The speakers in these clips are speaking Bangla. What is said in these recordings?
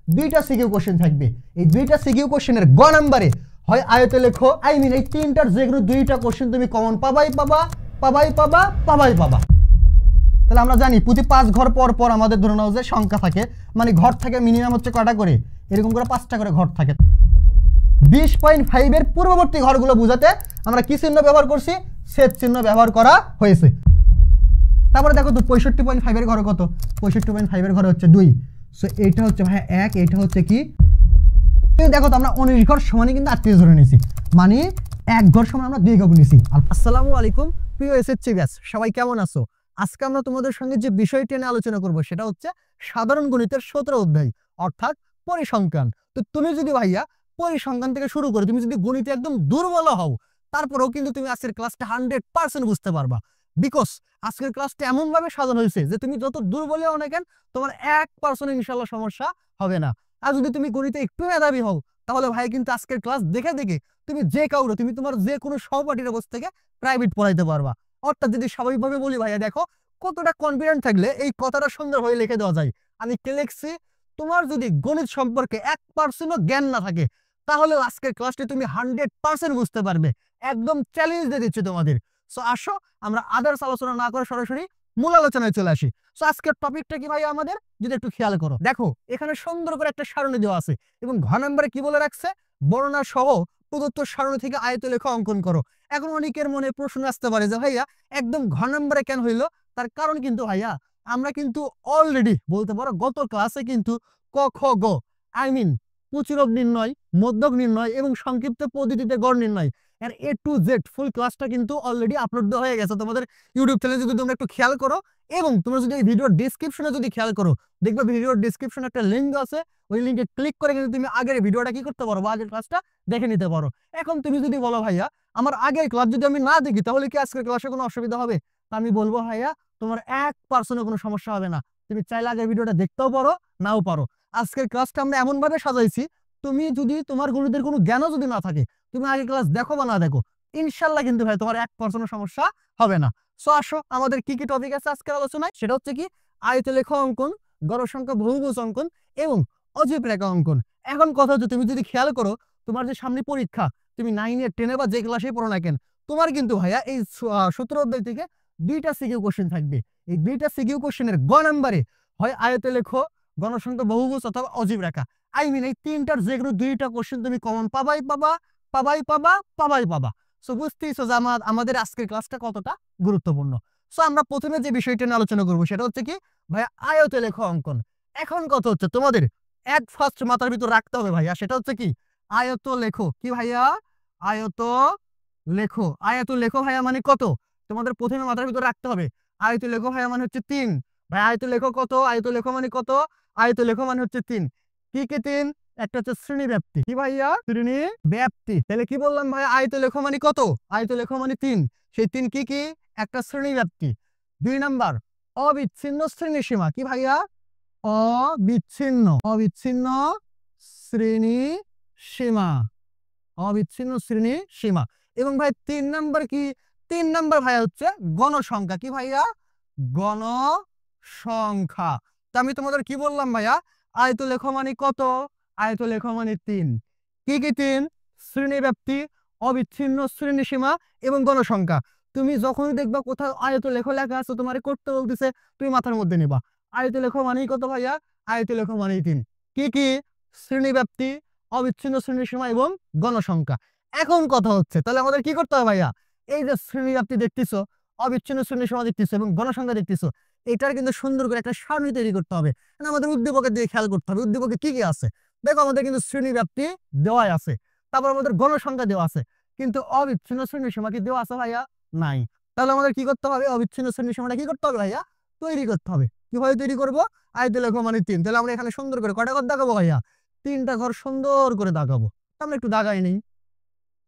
দুইটা সিকিউ কোশ্চেন থাকবে। এই দুইটা সিকিউ কোশ্চেনের গ নাম্বারে হয় আয়তে লেখো, এই তিনটার যে কোনো দুইটা কোশ্চেন তুমি কমন পাবাই পাবা। তাহলে আমরা জানি প্রতি 5 ঘর পর পর আমাদের ধরে নাও যে সংখ্যা থাকে, মানে ঘর থাকে মিনিমাম হচ্ছে কয়টা করে, এরকম করে 5টা করে ঘর থাকে। 20.5 এর পূর্ববর্তী ঘরগুলো বোঝাতে আমরা কি চিহ্ন ব্যবহার করছি? ছেদ চিহ্ন ব্যবহার করা হয়েছে। তারপরে দেখো তো 65.5 এর ঘর কত? 65.5 এর ঘর হচ্ছে 2। সো এইটা হচ্ছে ভাই 1, এইটা হচ্ছে কি? দেখো তো আমরা 19 ঘর সমানই কিন্তু 38 ধরে নিয়েছি, মানে 1 ঘর সমান আমরা 2 ঘর নিয়েছি। আসসালামু আলাইকুম প্রিয় এসএসসি ব্যাচ, সবাই কেমন আছো? আজকে আমরা তোমাদের সঙ্গে যে বিষয়টি নিয়ে আলোচনা করব সেটা হচ্ছে সাধারণ গণিতের 17 অধ্যায় অর্থাৎ পরিসংখ্যান। তো তুমি যদি ভাইয়া পরিসংখ্যান থেকে শুরু করে তুমি যদি গণিতে একদম দুর্বল হও, তারপরেও কিন্তু তুমি আজকের ক্লাসটা 100% বুঝতে পারবা। বিকজ আজকের ক্লাসটা এমন ভাবে সাজানো হয়েছে যে তুমি যত দুর্বল হও না কেন, তোমার 1% ইনশাআল্লাহ সমস্যা হবে না। আর যদি তুমি গণিতে একটু মেধাবী হও, তাহলে ভাই কিন্তু আজকের ক্লাস দেখে দেখে তুমি যে কাউরে, তুমি তোমার যে কোনো সহপাঠীর অবস্থা থেকে প্রাইভেট পড়াইতে পারবা। অর্থাৎ যদি স্বাভাবিকভাবে বলি ভাইয়া, দেখো কতটা কনফিডেন্ট থাকলে এই কথাটা সুন্দরভাবে লিখে দেওয়া যায়। আমি কে লিখছি? তোমার যদি গণিত সম্পর্কে 1%ও জ্ঞান না থাকে, তাহলে আজকের ক্লাসটি তুমি 100% বুঝতে পারবে। একদম চ্যালেঞ্জ দিয়ে দিচ্ছি তোমাদের। সো আসো আমরা আদার্স আলোচনা না করে সরাসরি মূল আলোচনায় চলে আসি। সো আজকের টপিকটা কি ভাই আমাদের, যদি একটু খেয়াল করো, দেখো এখানে সুন্দর করে একটা সারণী দেওয়া আছে এবং ঘ নম্বরে কি বলে রাখছে? বর্ণনা সহ প্রদত্ত সারণী থেকে আয়তলেখা অঙ্কন করো। এখন অনেকের মনে প্রশ্ন আসতে পারে যে ভাইয়া একদম ঘ নম্বরে কেন হইলো? তার কারণ কিন্তু ভাইয়া আমরা কিন্তু অলরেডি বলতে পারো গত ক্লাসে কিন্তু ক খ গ প্রচুরক নির্ণয়, মধ্যক নির্ণয় এবং সংক্ষিপ্ত পদ্ধতিতে গড় নির্ণয় এর A to Z ফুল ক্লাসটা কিন্তু অলরেডি আপলোড দেওয়া হয়ে গেছে তোমাদের ইউটিউব চ্যানেলে। যদি তোমরা একটু খেয়াল করো এবং তোমরা যদি এই ভিডিওর ডেসক্রিপশনে যদি খেয়াল করো, দেখবে ভিডিওর ডেসক্রিপশনে একটা লিঙ্ক আছে, ওই লিঙ্কে ক্লিক করে কিন্তু তুমি আগের ভিডিওটা কি করতে পারো, বা আগের ক্লাসটা দেখে নিতে পারো। এখন তুমি যদি বলো ভাইয়া আমার আগের ক্লাস যদি আমি না দেখি তাহলে কি আজকের ক্লাসে কোনো অসুবিধা হবে? আমি বলবো ভাইয়া তোমার 1% কোনো সমস্যা হবে না। তুমি চাইলে আগের ভিডিওটা দেখতেও পারো, নাও পারো। আজকের ক্লাসটা আমরা এমন ভাবে সাজাইছি, তুমি যদি তোমার গণিতের কোনো জ্ঞানও যদি না থাকে, তুমি আগের ক্লাস দেখো বা না দেখো, ইনশাল্লাহ কিন্তু ভাই তোমার 1% সমস্যা হবে না। সো আসো আমাদের কি কি টপিক আছে আজকের আলোচনায়, সেটা হচ্ছে কি আয়তলেখ অঙ্কন, গড় সংখ্যা বহুভুজ অঙ্কন এবং অজীব রেখা অঙ্কন। এখন কথা হচ্ছে তুমি যদি খেয়াল করো, তোমার যে সামনে পরীক্ষা, তুমি 9 10 বা যে ক্লাসে পড়ো না কেন, তোমার কিন্তু ভাইয়া এই 17 অধ্যায় থেকে 2টা সিকিউ কোশ্চেন থাকবে। এই 2টা সিকিউ কোশ্চেনের গ নাম্বারে হয় আয়তলেখ, গণসংখ্যা বহুভুজ অথবা অজীব রেখা। এই 3টার যে কোনো 2টা কোশ্চেন তুমি কমন পাবাই পাবা। সো বুঝতেইছো যে আমাদের আজকের ক্লাসটা কতটা গুরুত্বপূর্ণ। সো আমরা প্রথমে যে বিষয়টা নিয়ে আলোচনা করবো সেটা হচ্ছে কি ভাইয়া আয়তলেখ অঙ্কন। এখন কথা হচ্ছে তোমাদের এট ফার্স্ট মাথার ভিতর রাখতে হবে ভাইয়া, সেটা হচ্ছে কি আয়তলেখ। কি ভাইয়া? আয়তলেখ ভাইয়া মানে কত? তোমাদের প্রথমে মাথার ভিতর রাখতে হবে আয়তলেখ ভাইয়া মানে হচ্ছে 3। ভাই আয়তলেখ কত? আয়তলেখ মানে কত? আয়তলেখ মানে হচ্ছে 3। কি কি 3? একটা হচ্ছে শ্রেণী ব্যাপ্তি। কি ভাইয়া? শ্রেণী ব্যাপ্তি। তাহলে কি বললাম ভাই? আয়তলেখ মানে কত? আয়তলেখ মানে 3। সেই 3 কি কি? একটা শ্রেণী ব্যাপ্তি। 2 নাম্বার অবিচ্ছিন্ন শ্রেণী সীমা। কি ভাইয়া? অবিচ্ছিন্ন শ্রেণী সীমা। অবিচ্ছিন্ন শ্রেণী সীমা। এবং ভাই 3 নাম্বার কি? 3 নাম্বার ভাইয়া হচ্ছে গণসংখ্যা। কি ভাইয়া? গণসংখ্যা। তা আমি তোমাদের কি বললাম ভাইয়া? আয়তলেখ মানে কত? আয়তলেখ মানে 3। কি কি 3? শ্রেণী ব্যাপ্তি, অবিচ্ছিন্ন শ্রেণী সীমা এবং গণসংখ্যা। তুমি যখনই দেখবা কোথাও আয়তলেখ লেখা আছে, তোমারে করতে বলতেছে, তুমি মাথার মধ্যে নিবা আয়তলেখ মানেই কত ভাইয়া? আয়তলেখ মানেই 3। কি কি? শ্রেণী ব্যাপ্তি, অবিচ্ছিন্ন শ্রেণী সীমা এবং গণসংখ্যা। এখন কথা হচ্ছে তাহলে আমাদের কি করতে হবে ভাইয়া? এই যে শ্রেণী ব্যাপ্তি দেখতেছো, অবিচ্ছিন্ন শ্রেণী সীমা দেখতেছো এবং গণসংখ্যা দেখতেছো, এটার কিন্তু সুন্দর করে একটা সারণী তৈরি করতে হবে। আমাদের উদ্দীপকের দিকে খেয়াল করতে হবে, উদ্দীপকে কি কি আছে। দেখো আমাদের কিন্তু শ্রেণী ব্যাপ্তি দেওয়াই আছে, তারপর আমাদের গণসংখ্যা দেওয়া আছে, কিন্তু অবিচ্ছিন্ন শ্রেণী সীমা কি দেওয়া আছে ভাইয়া? নাই। তাহলে আমাদের কি করতে হবে? অবিচ্ছিন্ন শ্রেণী সীমাটা কি করতে হবে ভাইয়া? তৈরি করতে হবে। কিভাবে তৈরি করবো? আয়তলেখ মানে 3। তাহলে আমরা এখানে সুন্দর করে কয়টা ঘর দাগাবো ভাইয়া? 3টা ঘর সুন্দর করে দাগাবো। আমরা একটু দাগাই নেই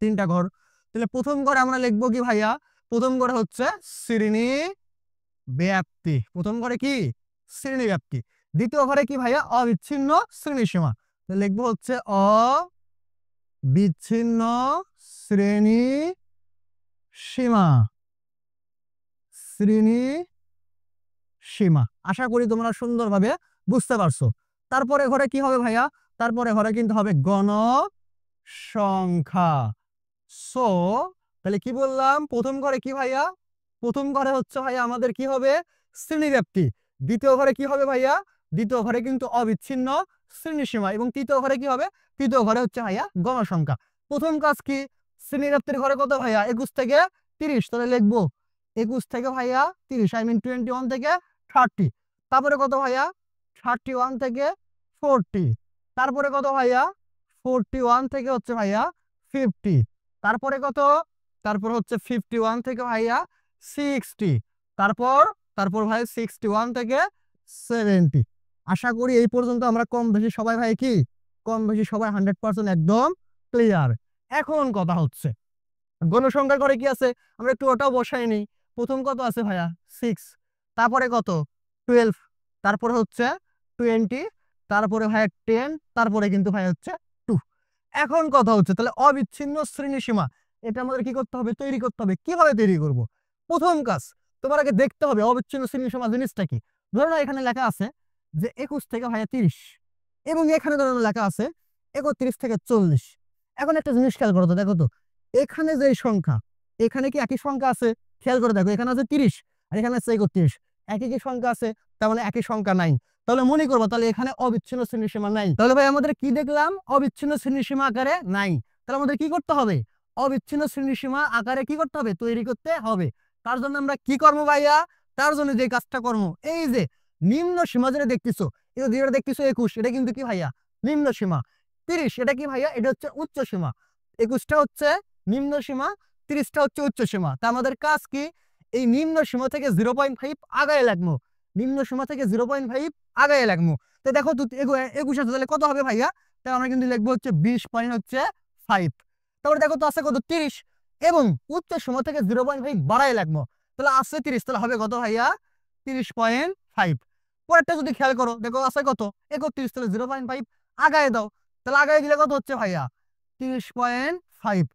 3টা ঘর। তাহলে প্রথম ঘরে আমরা লিখবো কি ভাইয়া? প্রথম ঘরে হচ্ছে শ্রেণী ব্যাপ্তি। প্রথম ঘরে কি? শ্রেণী ব্যাপ্তি। দ্বিতীয় ঘরে কি ভাইয়া? অবিচ্ছিন্ন শ্রেণী সীমা। লিখবো হচ্ছে অবিচ্ছিন্ন শ্রেণী সীমা। শ্রেণী সীমা। আশা করি তোমরা সুন্দরভাবে বুঝতে পারছো। তারপরে ঘরে কি হবে ভাইয়া? তারপরে ঘরে কিন্তু হবে গণ সংখ্যা। সো তাহলে কি বললাম, প্রথম ঘরে কি ভাইয়া? প্রথম ঘরে হচ্ছে ভাইয়া আমাদের কি হবে? শ্রেণীব্যাপ্তি। দ্বিতীয় ঘরে কি হবে ভাইয়া? দ্বিতীয় ঘরে কিন্তু অবিচ্ছিন্ন শ্রেণীসীমা। এবং তৃতীয় ঘরে কি হবে? তৃতীয় ঘরে হচ্ছে ভাইয়া গণসংখ্যা। প্রথম কাজ কি? শ্রেণীব্যাপ্তির ঘরে কত ভাইয়া? 21 থেকে 30। তাহলে লিখবো 21 থেকে ভাইয়া 30, আই মিন 21 থেকে 30। তারপরে কত ভাইয়া? 31 থেকে 40। তারপরে কত ভাইয়া? 41 থেকে হচ্ছে ভাইয়া 50। তারপরে কত? তারপর হচ্ছে 51 থেকে ভাইয়া 60। তারপর তারপর ভাই 61 থেকে 70। আশা করি এই পর্যন্ত আমরা কম বেশি সবাই ভাই কি কম বেশি সবাই 100% একদম ক্লিয়ার। এখন কথা হচ্ছে গণসংখ্যার ঘরে কি আছে? আমরা একটু ওটাও বসাই নিই। প্রথম কত আছে ভাইয়া? 6। তারপরে কত? 12। তারপরে হচ্ছে 20। তারপরে ভাইয়া 10। তারপরে কিন্তু ভাই হচ্ছে 2। এখন কথা হচ্ছে তাহলে অবিচ্ছিন্ন শ্রেণীসীমা এটা আমাদের কি করতে হবে? তৈরি করতে হবে। কিভাবে তৈরি করব? প্রথম কাজ, তোমার আগে দেখতে হবে অবিচ্ছিন্ন শ্রেণীসীমা জিনিসটা কি। ধরো না এখানে লেখা আছে যে 21 থেকে ভাইয়া 30, এবং এখানে ধরো লেখা আছে 31 থেকে 40। এখন একটা জিনিস খেয়াল করো তো, দেখো তো এখানে যে সংখ্যা, এখানে কি একই সংখ্যা আছে? খেয়াল করে দেখো, এখানে আছে 30 আর এখানে আছে 31। একই কি সংখ্যা আছে? তার মানে একই সংখ্যা নাই। তাহলে মনে করবো তাহলে এখানে অবিচ্ছিন্ন শ্রেণীসীমা নাই। তাহলে ভাই আমাদের কি দেখলাম? অবিচ্ছিন্ন শ্রেণীসীমা আকারে নাই। তাহলে আমাদের কি করতে হবে? অবিচ্ছিন্ন শ্রেণীসীমা আকারে কি করতে হবে? তৈরি করতে হবে। তার জন্য আমরা কি করবো ভাইয়া? তার জন্য যে কাজটা করবো, এই যে নিম্ন সীমা যেটা দেখতেছো, এটা যেটা দেখতেছো 21, এটা কিন্তু কি ভাইয়া? নিম্ন সীমা। 30 এটা কি ভাইয়া? এটা হচ্ছে উচ্চ সীমা। 21টা হচ্ছে নিম্ন সীমা, 30টা হচ্ছে উচ্চ সীমা। তা আমাদের কাজ কি? এই নিম্ন সীমা থেকে 0.5 আগায় লাগবো। নিম্ন সীমা থেকে 0.5 আগায় লাগবো। তো দেখো তো 21 আছে, তাহলে কত হবে ভাইয়া? তাহলে আমরা কিন্তু লিখবো হচ্ছে 20.5। তারপরে দেখো তো আছে কত? 30। এবং উচ্চ সীমা থেকে 0.5 বাড়ায় লাগবো। তাহলে আছে 30, তাহলে হবে কত ভাইয়া? 30.5। পরেরটা যদি খেয়াল করো, দেখো আছে কত? 31। তাহলে 0.5 আগায় দাও। তাহলে আগায় দিলে কত হচ্ছে ভাইয়া? 30.5।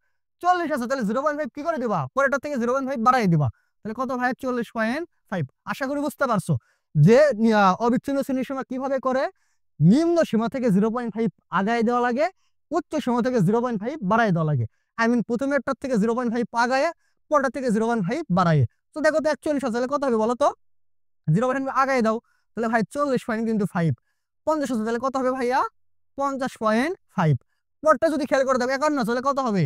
40 আছে, তাহলে 0.5 কি করে দিবা? পরেরটা থেকে 0.5 বাড়াই দিবা। তাহলে কত ভাইয়া? 40.5। আশা করি বুঝতে পারছো যে অবিচ্ছিন্ন শ্রেণীসীমা কিভাবে করে। নিম্ন সীমা থেকে 0.5 আগায় দেওয়া লাগে, উচ্চ সীমা থেকে 0.5 বাড়াই দেওয়া লাগে। আই মিন প্রথমেরটার থেকে 0.5 আগায়, পরেরটা থেকে 0.5 বাড়ায়। তো দেখো তো 41 আছে, তাহলে কত হবে বলো তো? 0.5 আগায় দাও, তাহলে ভাই 40.5। 50 আছে, তাহলে কত হবে ভাইয়া? 50.5। পরটা যদি খেয়াল করে দেখো 51 আছে, তাহলে কত হবে?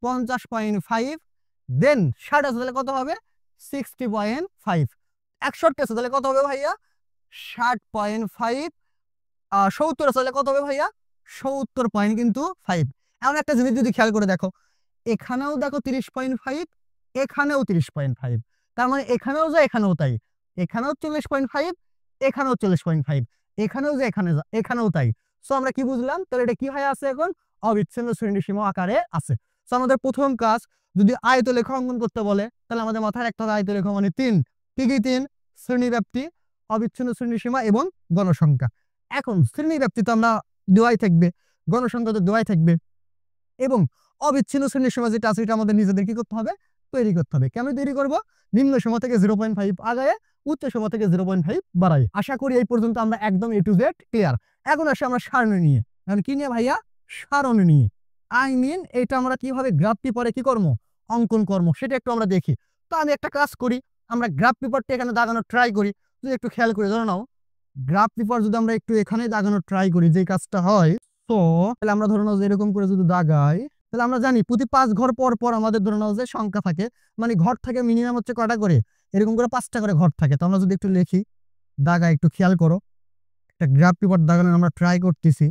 50.5। দেন 60 আছে, তাহলে কত হবে? 60.5। 61 আছে, তাহলে কত হবে ভাইয়া? 60.5। 70 আছে, তাহলে কত হবে ভাইয়া? 70.5। এমন একটা জিনিস যদি খেয়াল করে দেখো, এখানেও দেখো 30.5, এখানেও 30.5। তার মানে এখানেও যা এখানেও তাই। এখানেও 40.5, এখানেও 40.5। এখানেও যে এখানে যা এখানেও তাই। সো আমরা কি বুঝলাম? তাহলে এটা কি ভাই আছে? এখন অবিচ্ছিন্ন শ্রেণীসীমা আকারে আছে। সো আমাদের প্রথম কাজ, যদি আয়তলেখ অঙ্কন করতে বলে তাহলে আমাদের মাথায় রাখতে হবে আয়তলেখ মানে 3। কি কি 3? শ্রেণীব্যাপ্তি, অবিচ্ছিন্ন শ্রেণীসীমা এবং গণসংখ্যা। এখন শ্রেণীব্যাপ্তি তো আমরা দেওয়াই থাকবে, গণসংখ্যা তো দেওয়াই থাকবে, এবং অবিচ্ছিন্ন শ্রেণীসীমা যেটা আছে এটা আমাদের নিজেদের কি করতে হবে? তৈরি করতে হবে। কেমন তৈরি করব? নিম্ন সীমা থেকে 0.5 আগায়, উচ্চ সীমা থেকে 0.5 বাড়ায়। আশা করি এই পর্যন্ত আমরা একদম A to Z ক্লিয়ার। এখন আসে আমরা সারণী নিয়ে। এখন কি নিয়ে ভাইয়া? সারণী নিয়ে। আই মিন এটা আমরা কিভাবে গ্রাফ পেপারে কি করবো? অঙ্কন করবো, সেটা একটু আমরা দেখি। তো আমি একটা কাজ করি, আমরা গ্রাফ পেপারটা এখানে দাগানোর ট্রাই করি। যদি একটু খেয়াল করে ধরে নাও, গ্রাফ পেপার যদি আমরা একটু এখানে দাগানোর ট্রাই করি, যে কাজটা হয়, তো তাহলে আমরা ধরে নাও যে এরকম করে যদি দাগাই, তাহলে আমরা জানি প্রতি 5 ঘর পর পর আমাদের ধরে নাও যে সংখ্যা থাকে, মানে ঘর থাকে মিনিমাম হচ্ছে কয়টা করে? এরকম করে 5টা করে ঘর থাকে। তো আমরা যদি একটু লিখি, দাগা একটু খেয়াল করো, একটা গ্রাফ পেপার দাগানোর আমরা ট্রাই করতেছি।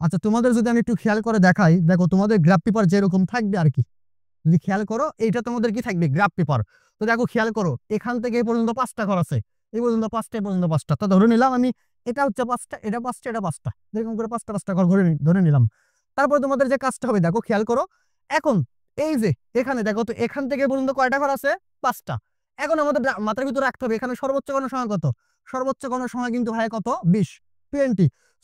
আচ্ছা তোমাদের যদি আমি একটু খেয়াল করে দেখাই, দেখো তোমাদের গ্রাফ পেপার যেরকম থাকবে আর কি, যদি খেয়াল করো এইটা তোমাদের কি থাকবে? Graph paper. তো দেখো খেয়াল করো, এখান থেকে এই পর্যন্ত 5টা ঘর আছে, এই পর্যন্ত 5টা, এই পর্যন্ত 5টা। তো ধরে নিলাম আমি এটা হচ্ছে 5টা, এটা 5টা, এটা 5টা, এরকম করে 5টা ঘর ধরে নিলাম। তারপরে তোমাদের যে কাজটা হবে দেখো খেয়াল করো, এখন এই যে এখানে দেখো তো এখান থেকে পর্যন্ত কয়টা ঘর আছে? 5টা। এখন আমাদের মাথার ভিতরে রাখতে হবে এখানে সর্বোচ্চ গণসংখ্যা কত? সর্বোচ্চ গণসংখ্যা কিন্তু হয় কত? 20।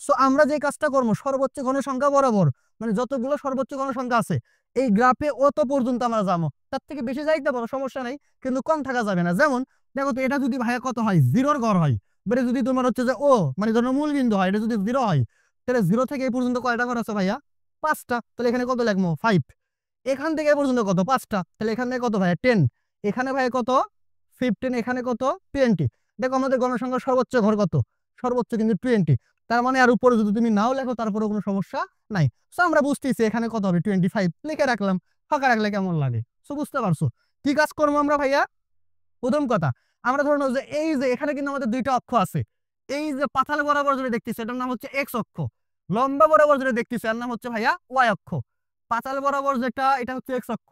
সো আমরা যে কাজটা করবো সর্বোচ্চ গণসংখ্যা বরাবর, মানে যতগুলো সর্বোচ্চ গণসংখ্যা আছে এই গ্রাফে অত পর্যন্ত আমরা যাবো। তার থেকে বেশি যাইতে পারো সমস্যা নাই, কিন্তু কম থাকা যাবে না। যেমন দেখো তো এটা যদি ভাইয়া কত হয়? 0 ঘর হয়, এবারে যদি তোমার হচ্ছে যে ও মানে ধরো মূল বিন্দু হয়, এটা যদি 0 হয়, তাহলে 0 থেকে এই পর্যন্ত কয়টা ঘর আছে ভাইয়া? 5টা। তাহলে এখানে কত লিখবো? 5। এখান থেকে এই পর্যন্ত কত? 5টা। তাহলে এখানে কত ভাইয়া? 10। এখানে ভাইয়া কত? 15। এখানে কত? 20। দেখো আমাদের গণসংখ্যার সর্বোচ্চ ঘর কত? সর্বোচ্চ কিন্তু 20। তার মানে আর উপরে যদি তুমি নাও লেখো তারপরে কোনো সমস্যা নাই। সো আমরা বুঝতেছি এখানে কত হবে? 25 লিখে রাখলাম। ফাঁকা রাখলে কেমন লাগে? সো বুঝতে পারছো কি কাজ করবো আমরা ভাইয়া? প্রথম কথা, আমরা ধরে নাও যে এই যে এখানে কিন্তু আমাদের দুইটা অক্ষ আছে। এই যে পাতাল বরাবর যেটা দেখতেছি এটার নাম হচ্ছে এক্স অক্ষ, লম্বা বরাবর যেটা দেখতেছি এর নাম হচ্ছে ভাইয়া ওয়াই অক্ষ। পাতাল বরাবর যেটা এটা হচ্ছে এক্স অক্ষ,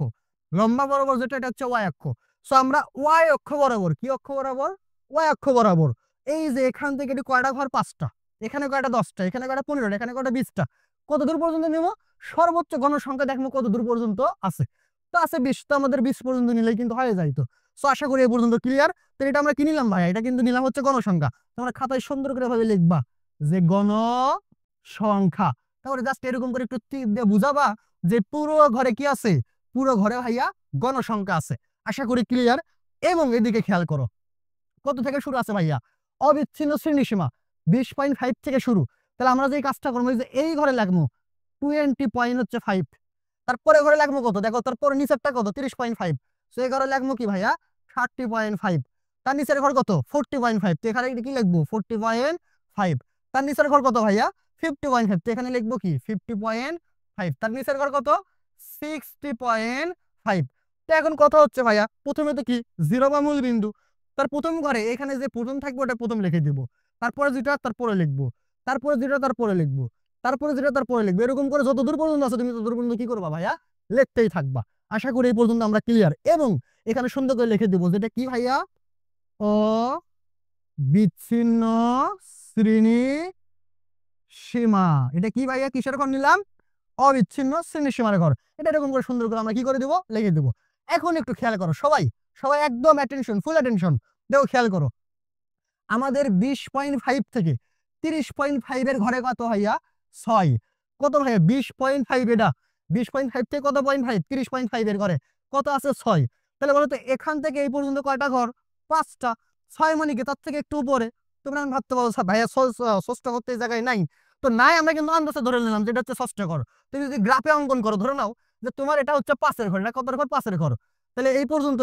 লম্বা বরাবর যেটা এটা হচ্ছে ওয়াই অক্ষ। সো আমরা ওয়াই অক্ষ বরাবর, কি অক্ষ বরাবর? ওয়াই অক্ষ বরাবর এই যে এখান থেকে এটি কয়টা ঘর? 5টা। এখানে কয়টা? 10টা। এখানে কয়টা? 15টা। এখানে কয়টা? 20টা। কত দূর পর্যন্ত নেব? সর্বোচ্চ গণসংখ্যা দেখবো কত দূর পর্যন্ত আছে। তো আছে 20, তো আমাদের 20 পর্যন্ত নিলেই কিন্তু হয়ে যাইতো। সো আশা করি এই পর্যন্ত ক্লিয়ার। তো এটা আমরা কি নিলাম ভাই? এটা কিন্তু নিলাম হচ্ছে গণসংখ্যা। তোমরা খাতায় সুন্দর করে ভাবে লিখবা যে গণসংখ্যা। তারপরে জাস্ট এরকম করে একটু তীর দিয়ে বুঝাবা যে পুরো ঘরে কি আছে? পুরো ঘরে ভাইয়া গণসংখ্যা আছে। আশা করি ক্লিয়ার। এবং এদিকে খেয়াল করো কত থেকে শুরু আছে ভাইয়া? অবিচ্ছিন্ন শ্রেণীসীমা 20.5 থেকে শুরু। তাহলে আমরা যে কাজটা করবো যে এই ঘরে লাগবো 20.5। তারপরে ঘরে লাগবো কত? দেখো তারপরে নিচেরটা কত? 30.5। সো এই ঘরে লাগবো কি ভাইয়া? 30.5। তার নিচের ঘর কত? 40.5। তো এখানে কি লিখবো? 40.5। তার নিচের ঘর কত ভাইয়া? 50.5। তো এখানে লিখবো কি? 50.5। তার নিচের ঘর কত? 60.5। তো এখন কথা হচ্ছে ভাইয়া প্রথমে তো কি 0 বা মূল বিন্দু। তার প্রথম ঘরে এখানে যে প্রথম থাকবে ওটা প্রথম লিখে দিব, তারপরে যেটা তারপরে লিখবো, তারপরে যেটা তারপরে লিখবো, তারপরে যেটা তারপরে লিখবো। এরকম করে যত দূর পর্যন্ত আছে তুমি তত দূর পর্যন্ত কি করবা ভাইয়া? লিখতেই থাকবা। আশা করি এই পর্যন্ত আমরা ক্লিয়ার। এবং এখানে সুন্দর করে লিখে দেবো যেটা কি ভাইয়া? অবিচ্ছিন্ন শ্রেণী সীমা। এটা কি ভাইয়া? কিসের ঘর নিলাম? অবিচ্ছিন্ন শ্রেণী সীমার ঘর। এটা এরকম করে সুন্দর করে আমরা কি করে দেবো? লিখে দেবো। এখন একটু খেয়াল করো সবাই, সবাই একদম অ্যাটেনশন, ফুল অ্যাটেনশন। দেখো খেয়াল করো আমাদের 20.5 থেকে 30.5 এর ঘরে কত ভাইয়া? 6। কত ভাইয়া? 20.5। এটা 20.5 থেকে কত? 0.5 30.5 এর ঘরে কত আছে? 6। তাহলে বলো তো এখান থেকে এই পর্যন্ত কয়টা ঘর? 5টা। 6 মানে কি তার থেকে একটু উপরে। তোমরা ভাবতে পারো ভাইয়া ষষ্ঠ ঘর তো এই জায়গায় নাই। তো নাই, আমরা কিন্তু আন্দাজে ধরে নিলাম যে এটা হচ্ছে ষষ্ঠ ঘর। তুমি যদি গ্রাফে অঙ্কন করো ধরে নাও যে তোমার এটা হচ্ছে 5 এর ঘর, না কত ঘর? 5 এর ঘর। তাহলে এই পর্যন্ত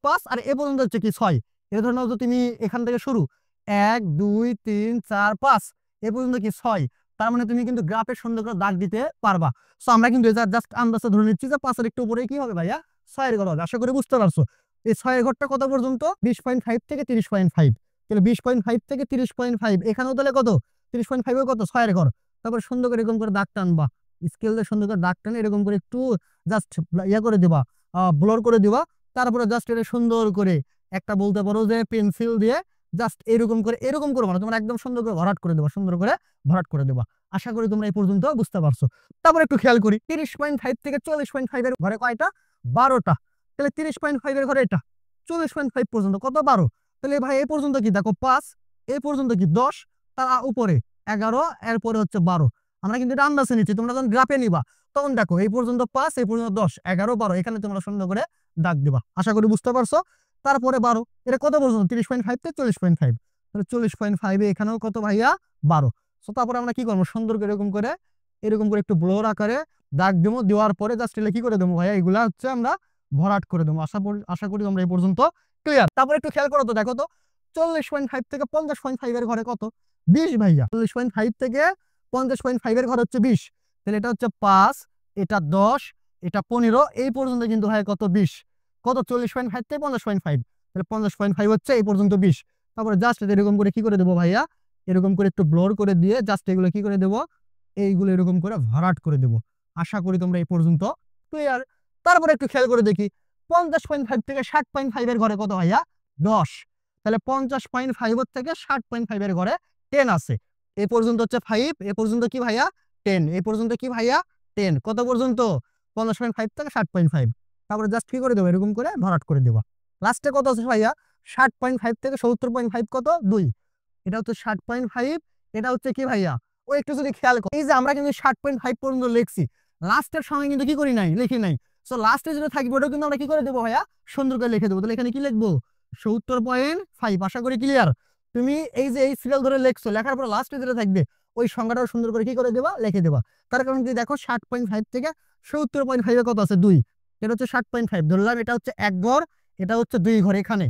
5 আর এ পর্যন্ত হচ্ছে কি 6। এটা ধরে নাও যে তুমি এখান থেকে শুরু 1 2 3 4 5 এ পর্যন্ত কি 6। তার মানে তুমি কিন্তু গ্রাফের সুন্দর করে দাগ দিতে পারবা। সো আমরা কিন্তু এটা জাস্ট আন্দাজে ধরে নিচ্ছি যে 5 এর একটু উপরে কি হবে ভাইয়া? 6 এর ঘর হবে। আশা করি বুঝতে পারছো। এই 6 এর ঘরটা কত পর্যন্ত? 20.5 থেকে 30.5। তাহলে 20.5 থেকে 30.5 এখানেও তাহলে কত? 30.5 এ কত? 6 এর ঘর। তারপর সুন্দর করে এরকম করে দাগ টানবা, স্কেল দিয়ে সুন্দর করে দাগ টানে এরকম করে একটু জাস্ট ইয়া করে দিবা, ব্লর করে দিবা। তারপরে জাস্ট এটা সুন্দর করে একটা বলতে পারো যে পেন্সিল দিয়ে জাস্ট এরকম করবো না, তোমরা একদম সুন্দর করে ভরাট করে দেবা, সুন্দর করে ভরাট করে দেবা। আশা করি তোমরা এই পর্যন্ত বুঝতে পারছো। তারপর একটু খেয়াল করি 30.5 থেকে 40.5 এর ঘরে কয়টা? 12টা। তাহলে 30.5 এর ঘরে এটা 40.5 পর্যন্ত কত? 12। তাহলে ভাই এই পর্যন্ত কি দেখো 5, এই পর্যন্ত কি 10, তার উপরে 11, এরপরে হচ্ছে 12। আমরা কিন্তু এটা আন্দাজে নিচ্ছি, তোমরা যখন গ্রাফে নিবা তখন দেখো এই পর্যন্ত 5, এই পর্যন্ত 10 11 12 এখানে তোমরা সুন্দর করে দাগ দিবা। আশা করি বুঝতে পারছো। তারপরে 12 এটা কত পর্যন্ত? 30.5 থেকে 40.5। তাহলে 40.5 এখানেও কত ভাইয়া? 12। সো তারপরে আমরা কি করবো? সুন্দর করে এরকম করে একটু ব্লোর আকারে দাগ দেবো। দেওয়ার পরে জাস্ট এলে কি করে দেবো ভাইয়া? এগুলা হচ্ছে আমরা ভরাট করে দেবো। আশা করি তোমরা এই পর্যন্ত ক্লিয়ার। তারপরে একটু খেয়াল করো তো, দেখো তো 40.5 থেকে 50.5 এর ঘরে কত? 20 ভাইয়া। 40.5 থেকে 50.5 এর ঘর হচ্ছে 20। তাহলে এটা হচ্ছে 5, এটা 10, এটা 15, এই পর্যন্ত কিন্তু ভাই কত? 20। কত? 40.5 থেকে 50.5। তাহলে 50.5 হচ্ছে এই পর্যন্ত 20। তারপরে জাস্ট এরকম করে কি করে দেবো ভাইয়া? এরকম করে একটু ব্লোর করে দিয়ে জাস্ট এগুলো কি করে দেবো? এইগুলো এরকম করে ভরাট করে দেবো। আশা করি তোমরা এই পর্যন্ত ক্লিয়ার। তারপরে একটু খেয়াল করে দেখি 50.5 থেকে 60.5 এর ঘরে কত ভাইয়া? 10। তাহলে 50.5 থেকে 60.5 এর ঘরে 10 আছে। এই পর্যন্ত হচ্ছে 5, এ পর্যন্ত কি ভাইয়া? 10। এই পর্যন্ত কি ভাইয়া? 10। কত পর্যন্ত? 50.5 থেকে 60.5। তারপরে জাস্ট কি করে দেবো? এরকম করে ভরাট করে দেবো। লাস্টে কত আছে ভাইয়া? 60.5 থেকে 70.5 কত? 2। এটা হচ্ছে 60.5, এটা হচ্ছে কি ভাইয়া? ও একটু যদি খেয়াল করো এই যে আমরা কিন্তু 60.5 পর্যন্ত লিখছি, লাস্টের সময় কিন্তু কি করি নাই? লিখি নাই। সো লাস্টে যেটা থাকবে ওটা কিন্তু আমরা কি করে দেবো ভাইয়া? সুন্দর করে লিখে দেবো। তাহলে এখানে কি লিখবো? 70.5। আশা করি ক্লিয়ার। তুমি এই যে এই সিরিয়াল ধরে লিখছো, লেখার পর লাস্টে যেটা থাকবে ওই সংখ্যাটাও সুন্দর করে কি করে দেবা, লিখে দেবা। তার কারণ কি দেখো 60.5 থেকে 70.5 কত আছে 2, এটা হচ্ছে 60.5, ধরলাম এটা হচ্ছে এক ঘর, এটা হচ্ছে 2 ঘর, এখানে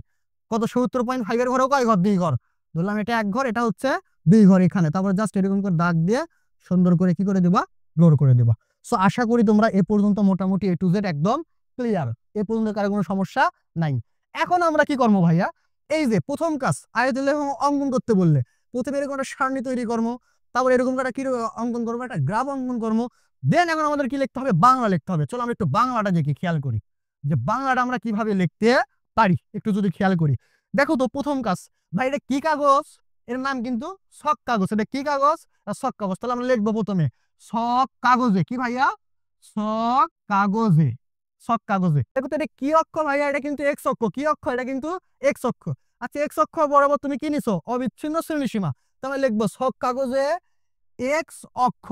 কত 70.5 এর ঘরেও কয় ঘর, 2 ঘর, ধরলাম এটা এক ঘর, এটা হচ্ছে 2 ঘর এখানে। তারপর জাস্ট এরকম করে দাগ দিয়ে সুন্দর করে কি করে দেবা, গ্লোর করে দেবা। সো আশা করি তোমরা এ পর্যন্ত মোটামুটি A to Z একদম ক্লিয়ার, এ পর্যন্ত কারো কোনো সমস্যা নাই। এখন আমরা কি করবো ভাইয়া, এই যে প্রথম কাজ আয়তের লেখা অঙ্কন করতে বললে প্রথমে এরকম একটা সারণী তৈরি করবো, তারপর এরকম একটা কি অঙ্কন করবো, একটা গ্রাফ অঙ্কন করবো, দেন এখন আমাদের কি লিখতে হবে, বাংলা লিখতে হবে। চলো আমরা একটু বাংলাটা দেখি, খেয়াল করি যে বাংলাটা আমরা কিভাবে লিখতে পারি, একটু যদি খেয়াল করি। দেখো তো প্রথম কাজ, ভাই এটা কি কাগজ, এর নাম কিন্তু ছক কাগজ, এটা কি কাগজ, ছক কাগজ। তাহলে আমরা লিখবো প্রথমে ছক কাগজে, কি ভাইয়া, ছক কাগজে, ছক কাগজে। দেখো তো এটা কি অক্ষর ভাইয়া, এটা কিন্তু এক্স অক্ষ, কি অক্ষর, এটা কিন্তু এক্স অক্ষ। আচ্ছা এক্স অক্ষ বরাবর তুমি কি নিছো, অবিচ্ছিন্ন শ্রেণীসীমা, তাহলে লিখবো ছক কাগজে এক্স অক্ষ,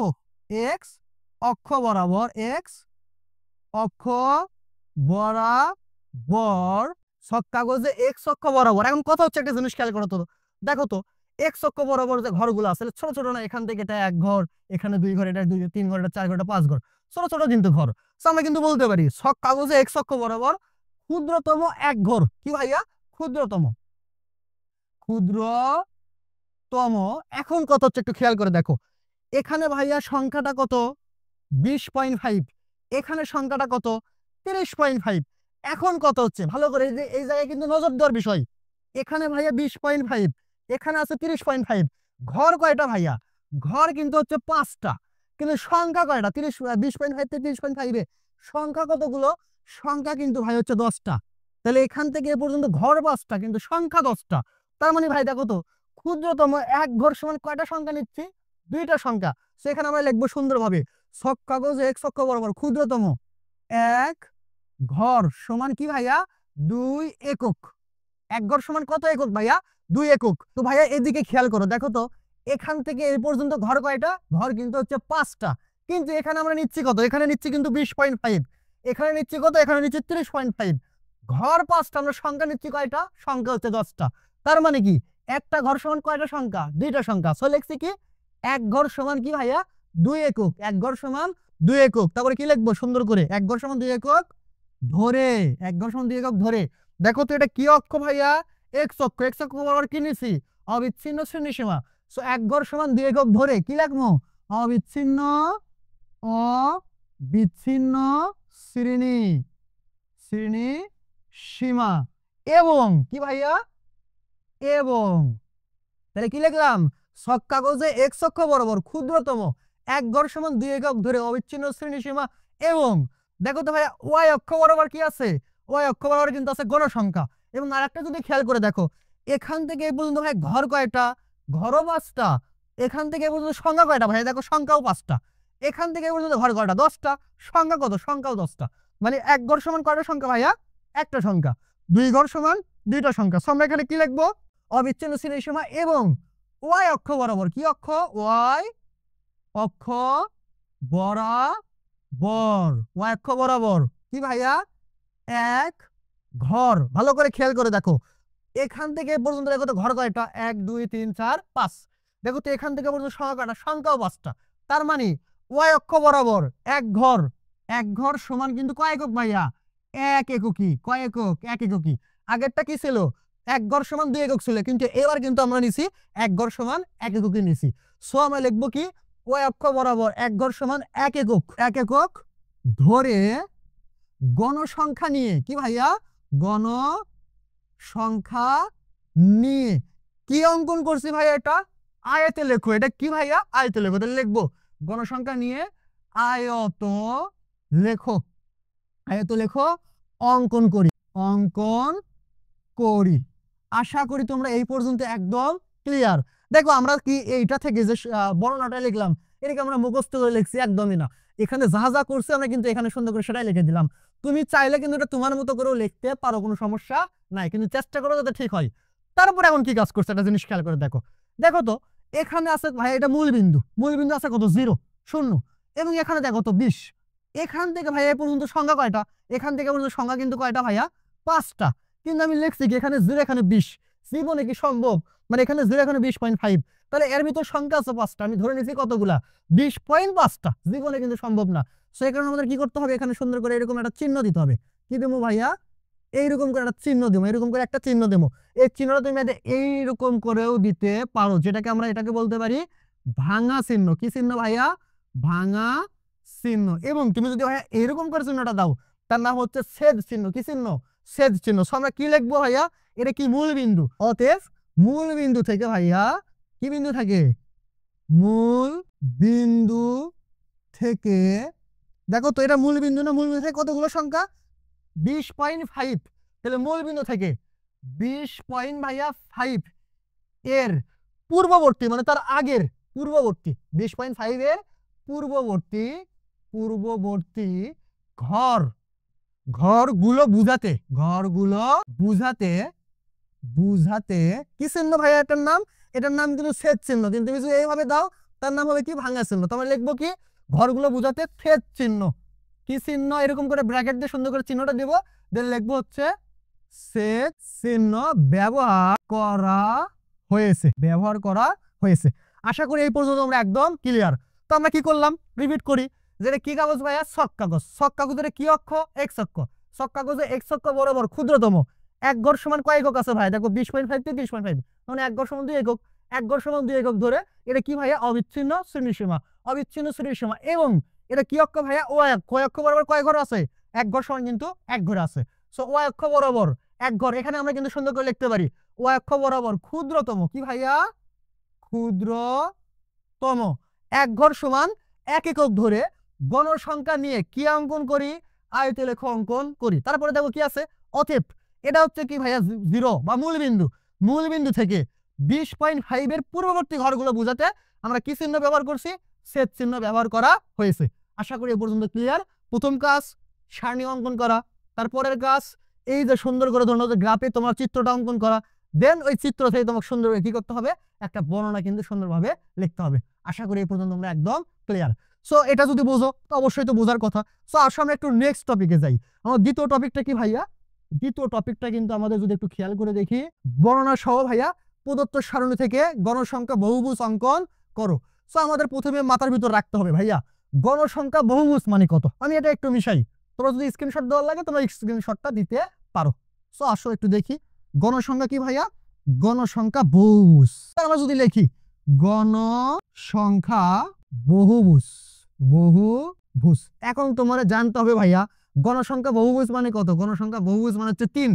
এক্স অক্ষ বরাবর, এক্স অক্ষ বরাবর, ছক কাগজে এক্স অক্ষ বরাবর। এখন কথা হচ্ছে একটা জিনিস খেয়াল করো তো, দেখো তো এক্স অক্ষ বরাবর যে ঘরগুলো আছে ছোট ছোট না, এখান থেকে এটা এক ঘর, এখানে 2 ঘর, এটা 2 3 ঘর, এটা 4 ঘর, এটা 5 ঘর, ছোট ছোট কিন্তু ঘর। আমরা কিন্তু বলতে পারি ছক কাগজে এক্স অক্ষ বরাবর ক্ষুদ্রতম এক ঘর, কি ভাইয়া, ক্ষুদ্রতম, ক্ষুদ্রতম। এখন কত হচ্ছে একটু খেয়াল করে দেখো, এখানে ভাইয়া সংখ্যাটা কত 20.5, এখানে সংখ্যাটা কত 30.5। এখন কত হচ্ছে ভালো করে এই জায়গায় কিন্তু নজর দেওয়ার বিষয়, এখানে ভাইয়া 20.5, এখানে আছে 30.5, ঘর কয়টা ভাইয়া, ঘর কিন্তু হচ্ছে 5টা, কিন্তু সংখ্যা কয়টা, 20.5 থেকে 30.5 সংখ্যা কতগুলো, সংখ্যা কিন্তু ভাই হচ্ছে 10টা। তাহলে এখান থেকে এ পর্যন্ত ঘর 5টা কিন্তু সংখ্যা 10টা। তার মানে ভাই দেখো তো ক্ষুদ্রতম এক ঘর সমান কয়টা সংখ্যা নিচ্ছি, 2টা সংখ্যা। সেখানে আমরা লিখবো সুন্দরভাবে ছক কাগজ এক্স অক্ষ বরাবর ক্ষুদ্রতম এক ঘর সমান কি ভাইয়া, 2 একক। এক ঘর সমান কত একক ভাইয়া, 2 একক। তো ভাইয়া এদিকে খেয়াল করো, দেখো তো এখান থেকে এই পর্যন্ত ঘর কয়টা, ঘর কিন্তু হচ্ছে 5টা, কিন্তু এখানে আমরা নিচ্ছি কত, এখানে নিচ্ছি কিন্তু 20.5, এখানে নিচ্ছি কত, এখানে নিচ্ছি 30.5, ঘর 5টা, আমরা সংখ্যা নিচ্ছি কয়টা, সংখ্যা হচ্ছে 10টা। তার মানে কি একটা ঘর সমান কয়টা সংখ্যা, 2টা সংখ্যা। সো লিখছি কি এক ঘর সমান কি ভাইয়া 2 একক, এক ঘর সমান 2 একক। তারপরে কি লিখবো সুন্দর করে, এক ঘর সমান 2 একক ধরে, এক ঘর সমান 2 একক ধরে। দেখো তো এটা কি অক্ষ ভাইয়া, এক্স অক্ষ, এক্স অক্ষ বরাবর কি নিছি, অবিচ্ছিন্ন শ্রেণীসীমা। সো এক ঘর সমান 2 একক ধরে কি লিখবো, অবিচ্ছিন্ন, অবিচ্ছিন্ন শ্রেণী, শ্রেণী সীমা এবং কি ভাইয়া, এবং তাহলে কি লিখলাম, ছক কাগজে এক্স অক্ষ বরাবর ক্ষুদ্রতম এক ঘর সমান 2 একক ধরে অবিচ্ছিন্ন শ্রেণীসীমা এবং দেখো তো ভাইয়া ওয়াই অক্ষ বরাবর কি আছে, ওয়াই অক্ষ বরাবর কিন্তু আছে গণসংখ্যা। এবং আরেকটা যদি খেয়াল করে দেখো, এখান থেকে এই পর্যন্ত ভাই ঘর কয়টা, ঘরও 5টা, এখান থেকে এই পর্যন্ত সংখ্যা কয়টা ভাই, দেখো সংখ্যাও 5টা, এখান থেকে এই পর্যন্ত ঘর কয়টা 10টা, সংখ্যা কত, সংখ্যাও 10টা। মানে এক ঘর সমান কয়টা সংখ্যা ভাইয়া, একটা সংখ্যা, 2 ঘর সমান 2টা সংখ্যা। সো আমরা এখানে কি লিখবো, অবিচ্ছিন্ন শ্রেণীসীমা এবং ওয়াই অক্ষ বরাবর, কি অক্ষ, ওয়াই অক্ষ বরাবর, ওয়াই অক্ষ বরাবর কি ভাইয়া এক ঘর। ভালো করে খেয়াল করে দেখো, এখান থেকে পর্যন্ত দেখো তো ঘর কয়টা, 1 2 3 4 5, দেখো তো এখান থেকে পর্যন্ত সংখ্যা কয়টা, সংখ্যাও 5টা। তার মানে ওয়াই অক্ষ বরাবর এক ঘর, এক ঘর সমান কিন্তু কয় একক ভাইয়া, এক এককই, কয় একক, এক এককই। আগেরটা কি ছিল, এক ঘর সমান 2 একক ছিল, কিন্তু এবার কিন্তু আমরা নিছি এক ঘর সমান 1 এককই নিছি। সো আমরা লিখবো কি ওয়াই অক্ষ বরাবর এক ঘর সমান 1 একক, 1 একক ধরে গণসংখ্যা নিয়ে, কি ভাইয়া, গণসংখ্যা নিয়ে কি অঙ্কন করছি ভাইয়া, এটা আয়তে লেখো, এটা কি ভাইয়া, আয়তে লেখো। তাহলে লিখবো গণসংখ্যা নিয়ে আয়ত লেখো, আয়ত লেখো অঙ্কন করি, অঙ্কন করি। আশা করি তোমরা এই পর্যন্ত একদম ক্লিয়ার। দেখো আমরা কি এইটা থেকে যে বর্ণনাটা লিখলাম এটাকে আমরা মুখস্থ করে লিখছি, একদমই না। এখানে যা যা করছে আমরা কিন্তু এখানে সুন্দর করে সেটাই লিখে দিলাম। তুমি চাইলে কিন্তু এটা তোমার মতো করেও লিখতে পারো, কোনো সমস্যা নাই, কিন্তু চেষ্টা করো যাতে ঠিক হয়। তারপর এখন কি কাজ করছে একটা জিনিস খেয়াল করে দেখো, দেখো তো এখানে আছে ভাই এটা মূল বিন্দু, মূল বিন্দু আছে কত 0 0, এবং এখানে দেখো তো 20, এখান থেকে ভাইয়া এই পর্যন্ত সংখ্যা কয়টা, এখান থেকে পর্যন্ত সংখ্যা কিন্তু কয়টা ভাইয়া 5টা, কিন্তু আমি লিখছি কি এখানে 0 এখানে 20, জীবনে কি সম্ভব মানে এখানে 0 এখানে 20.5, তাহলে এর ভিতর সংখ্যা আছে 5টা, আমি ধরে নিয়েছি কতগুলা 20.5টা, জীবনে কিন্তু সম্ভব না। সো এই কারণে আমাদের কি করতে হবে, এখানে সুন্দর করে এরকম একটা চিহ্ন দিতে হবে। কি দেবো ভাইয়া, এইরকম করে একটা চিহ্ন দেবো, এরকম করে একটা চিহ্ন দেবো। এই চিহ্নটা তুমি এইরকম করেও দিতে পারো, যেটাকে আমরা এটাকে বলতে পারি ভাঙা চিহ্ন। কি চিহ্ন ভাইয়া, ভাঙা চিহ্ন। এবং তুমি যদি ভাইয়া এরকম করে চিহ্নটা দাও, তার নাম হচ্ছে ছেদ চিহ্ন। কি চিহ্ন, ছেদ চিহ্ন। সো আমরা কি লিখবো ভাইয়া, এটা কি মূল বিন্দু, অতএব মূল বিন্দু থেকে ভাইয়া কি বিন্দু থাকে, মূল বিন্দু থেকে, দেখো তো এটা মূল বিন্দু না, মূল বিন্দু থেকে কতগুলো সংখ্যা 20.5, তাহলে মূল বিন্দু থেকে 20.5 এর পূর্ববর্তী, মানে তার আগের পূর্ববর্তী 20.5 এর পূর্ববর্তী ঘরগুলো বুঝাতে, বুঝাতে কি চিহ্ন ভাইয়া, এটার নাম কিন্তু ছেদ চিহ্ন। কিন্তু তুমি যদি এইভাবে দাও, তার নাম হবে কি, ভাঙা চিহ্ন। তো আমরা লিখবো কি, ঘরগুলো বুঝাতে ছেদ চিহ্ন। কি চিহ্ন, এরকম করে ব্র্যাকেট দিয়ে সুন্দর করে চিহ্নটা দেব, দেন লিখবো হচ্ছে ছেদ চিহ্ন ব্যবহার করা হয়েছে। আশা করি এই পর্যন্ত আমরা একদম ক্লিয়ার। তো আমরা কি করলাম, রিপিট করি, যেটা কি কাগজ ভাইয়া, শক কাগজ। শক কাগজের কি অক্ষ, এক্স অক্ষ। শক কাগজে এক্স অক্ষ বরাবর ক্ষুদ্রতম এক ঘর সমান কয় একক আছে ভাই, দেখো 20.5 থেকে 30.5, মানে এক ঘর সমান 2 একক, এক ঘর সমান 2 একক ধরে এটা কি ভাইয়া, অবিচ্ছিন্ন শ্রেণীসীমা, অবিচ্ছিন্ন শ্রেণীসীমা। এবং এটা কি অক্ষ ভাইয়া, ওয়াই অক্ষ। ওয়াই অক্ষ বরাবর কয় ঘর আছে, এক ঘর সমান কিন্তু এক ঘর আছে। সো ওয়াই অক্ষ বরাবর এক ঘর, এখানে আমরা কিন্তু সুন্দর করে লিখতে পারি ওয়াই অক্ষ বরাবর ক্ষুদ্রতম, কি ভাইয়া, ক্ষুদ্রতম এক ঘর সমান 1 একক ধরে গণসংখ্যা নিয়ে কি অঙ্কন করি, আয়তলেখ অঙ্কন করি। তারপরে দেখো কি আছে, অতএব এটা হচ্ছে কি ভাইয়া 0 বা মূল বিন্দু থেকে 20.5 এর পূর্ববর্তী ঘরগুলো বোঝাতে আমরা কি চিহ্ন ব্যবহার করছি, ছেদ চিহ্ন ব্যবহার করা হয়েছে। আশা করি এ পর্যন্ত ক্লিয়ার। প্রথম কাজ সারণী অঙ্কন করা, তারপরের কাজ এই যে সুন্দর করে ধরো যে গ্রাফে তোমার চিত্রটা অঙ্কন করা, দেন ওই চিত্র থেকে তোমাকে সুন্দরভাবে কি করতে হবে, একটা বর্ণনা কিন্তু সুন্দরভাবে লিখতে হবে। আশা করি এই পর্যন্ত আমরা একদম ক্লিয়ার। সো এটা যদি বোঝো তো অবশ্যই তো বোঝার কথা। সো আসলে আমরা একটু নেক্সট টপিকে যাই। আমার দ্বিতীয় টপিকটা কি ভাইয়া, দ্বিতীয় টপিকটা কিন্তু আমাদের যদি একটু খেয়াল করে দেখি, বর্ণনা সহ ভাইয়া প্রদত্ত সারণী থেকে গণসংখ্যা বহুভুজ অঙ্কন করো। সো আমাদের প্রথমে মাথার ভিতর রাখতে হবে ভাইয়া গণসংখ্যা বহুভুজ মানে কত। আমি এটা একটু মিশাই, তোমরা যদি স্ক্রিনশট দেওয়ার লাগে তোমরা স্ক্রিনশটটা দিতে পারো। সো আসো একটু দেখি গণসংখ্যা কি ভাইয়া, গণসংখ্যা বহুভুজ। আমরা যদি লিখি গণসংখ্যা বহুভুজ, এখন তোমার জানতে হবে ভাইয়া গণসংখ্যা বহুভুজ মানে কত। গণসংখ্যা বহুভুজ মানে হচ্ছে 3।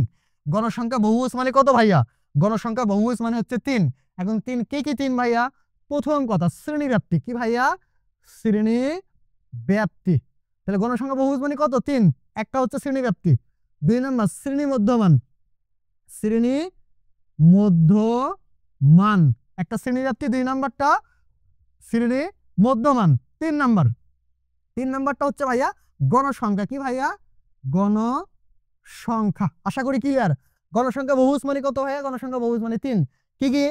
গণসংখ্যা বহুভুজ মানে কত ভাইয়া, গণসংখ্যা বহুভুজ মানে হচ্ছে 3। এখন 3 কি 3 ভাইয়া, প্রথম কথা শ্রেণীব্যাপ্তি, কি ভাইয়া, শ্রেণীব্যাপ্তি। তাহলে গণসংখ্যা বহুভুজ মানে কত, 3। একটা হচ্ছে শ্রেণীব্যাপ্তি, 2 নম্বর শ্রেণী মধ্যমান, একটা শ্রেণীব্যাপ্তি, 2 নাম্বারটা শ্রেণী মধ্যমান, 3 নাম্বারটা হচ্ছে ভাইয়া গণসংখ্যা। কি ভাইয়া, গণসংখ্যা। আশা করি ক্লিয়ার। গণসংখ্যা বহুভুজ মানে কত ভাইয়া, গণসংখ্যা বহুভুজ মানে 3। কি কি,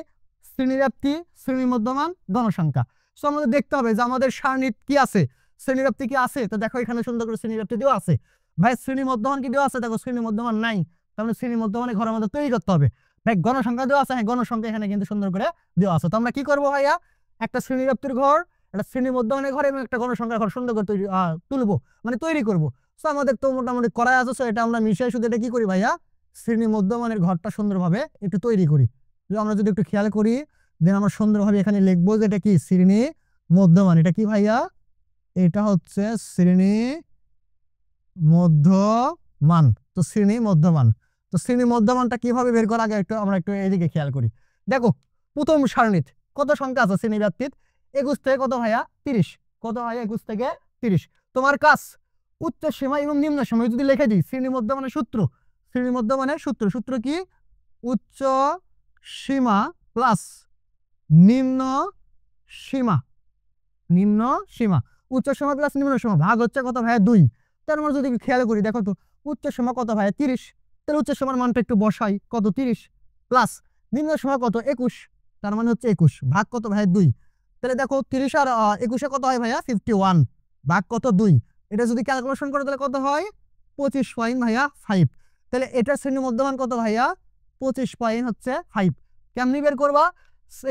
শ্রেণীব্যাপ্তি, শ্রেণী মধ্যমান, গণসংখ্যা। সো আমাদের দেখতে হবে যে আমাদের সারণী কি আছে, শ্রেণীব্যাপ্তি কি আছে। তো দেখো এখানে সুন্দর করে শ্রেণীব্যাপ্তি দেওয়া আছে ভাই, শ্রেণী মধ্যমান কি দেওয়া আছে, দেখো শ্রেণী মধ্যমান নাই, তাহলে শ্রেণী মধ্যমানের ঘর আমাদের তৈরি করতে হবে। ভাই গণসংখ্যা দেওয়া আছে, হ্যাঁ গণসংখ্যা এখানে কিন্তু সুন্দর করে দেওয়া আছে। তো আমরা কি করবো ভাইয়া, একটা শ্রেণীব্যাপ্তির ঘর, একটা শ্রেণী মধ্যমানের ঘর এবং একটা গণসংখ্যার ঘর সুন্দর করে তুলবো, মানে তৈরি করবো। সো আমাদের তো মোটামুটি করা আছে। সো এটা আমরা মিশিয়ে শুধু এটা কি করি ভাইয়া, শ্রেণী মধ্যমানের ঘরটা সুন্দরভাবে একটু তৈরি করি। আমরা যদি একটু খেয়াল করি, দেন আমরা সুন্দরভাবে এখানে লিখবো যে এটা কি শ্রেণী মধ্যমান। এটা কি ভাইয়া, এটা হচ্ছে শ্রেণী মধ্যমান। তো শ্রেণী মধ্যমান, তো শ্রেণী মধ্যমানটা কিভাবে বের করা, আগে আমরা একটু এদিকে খেয়াল করি। দেখো প্রথম সারণীতে কত সংখ্যা আছে শ্রেণীব্যাপ্তির, 21 থেকে কত ভাইয়া, 30। কত ভাইয়া, 21 থেকে 30। তোমার কাজ উচ্চ সীমা এবং নিম্ন সীমা যদি লিখে দিই, শ্রেণী মধ্যমানের সূত্র, সূত্র কি, উচ্চ সীমা প্লাস নিম্ন সীমা, উচ্চ সীমা প্লাস নিম্ন সীমা ভাগ হচ্ছে কত ভাইয়া, 2। তার মানে যদি খেয়াল করি, দেখো তো উচ্চ সীমা কত ভাইয়া, 30। তাহলে উচ্চ সীমার মানটা একটু বসাই, কত 30 প্লাস নিম্ন সীমা কত, 21। তার মানে হচ্ছে 21 ভাগ কত ভাইয়া, 2। তাহলে দেখো 30 আর 21 কত হয় ভাইয়া, 51 ভাগ কত, 2। এটা যদি ক্যালকুলেশন করে তাহলে কত হয়, 25 ভাইয়া 5। তাহলে এটার শ্রেণী মধ্যমান কত ভাইয়া, 25 হচ্ছে 5। কেমনি বের করবা?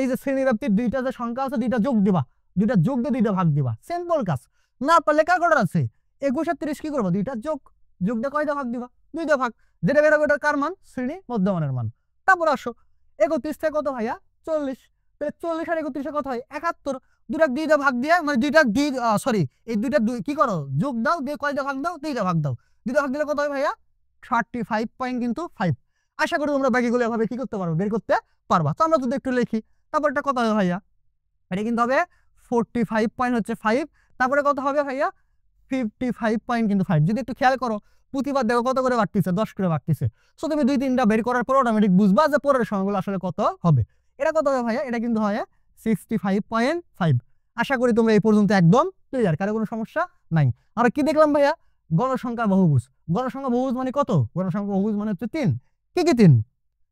এই যে শ্রেণীব্যাপ্তির দুইটা যে সংখ্যা আছে দুইটা যোগ দিবা, দুইটা যোগ দিয়ে দুইটা ভাগ দিবা, সিম্পল কাজ। না পারলে কার আছে 21 আর 30 কি করবা? দুইটা যোগ, যোগ দিয়ে কয়টা ভাগ দিবা? দুইটা ভাগ। যেটা বেরোবে ওটার কার মান? শ্রেণী মধ্যমানের মান। তারপর আসো 31 থেকে কত ভাইয়া? 40। তাহলে 40 আর 31 কত হয়? 71। দুইটা ভাগ দিয়ে মানে সরি এই দুইটা কি করো? যোগ দাও, দিয়ে কয়টা ভাগ দাও? দুইটা ভাগ দাও। দুইটা ভাগ দিলে কত হয় ভাইয়া? 35.5। আশা করি তোমরা বাকিগুলো এভাবে কি করতে পারবে? বের করতে পারবা। তো আমরা যদি একটু লিখি, তারপর এটা কত হবে ভাইয়া? এটা কিন্তু হবে 45.5। তারপরে কত হবে ভাইয়া? 55.5। যদি একটু খেয়াল করো প্রতিবার দেখো কত করে বাড়তিছে? 10 করে বাড়তিছে। সো তুমি 2-3টা বের করার পর অটোমেটিক বুঝবা যে পরের সংখ্যাগুলো আসলে কত হবে। এটা কত হবে ভাইয়া? এটা কিন্তু হয় 65.5। আশা করি তোমরা এই পর্যন্ত একদম ক্লিয়ার, কারো কোনো সমস্যা নাই। আর কি দেখলাম ভাইয়া? গণসংখ্যা বহুভুজ। গণসংখ্যা বহুভুজ মানে কত? গণসংখ্যা বহুভুজ মানে হচ্ছে 3। কি কি 3?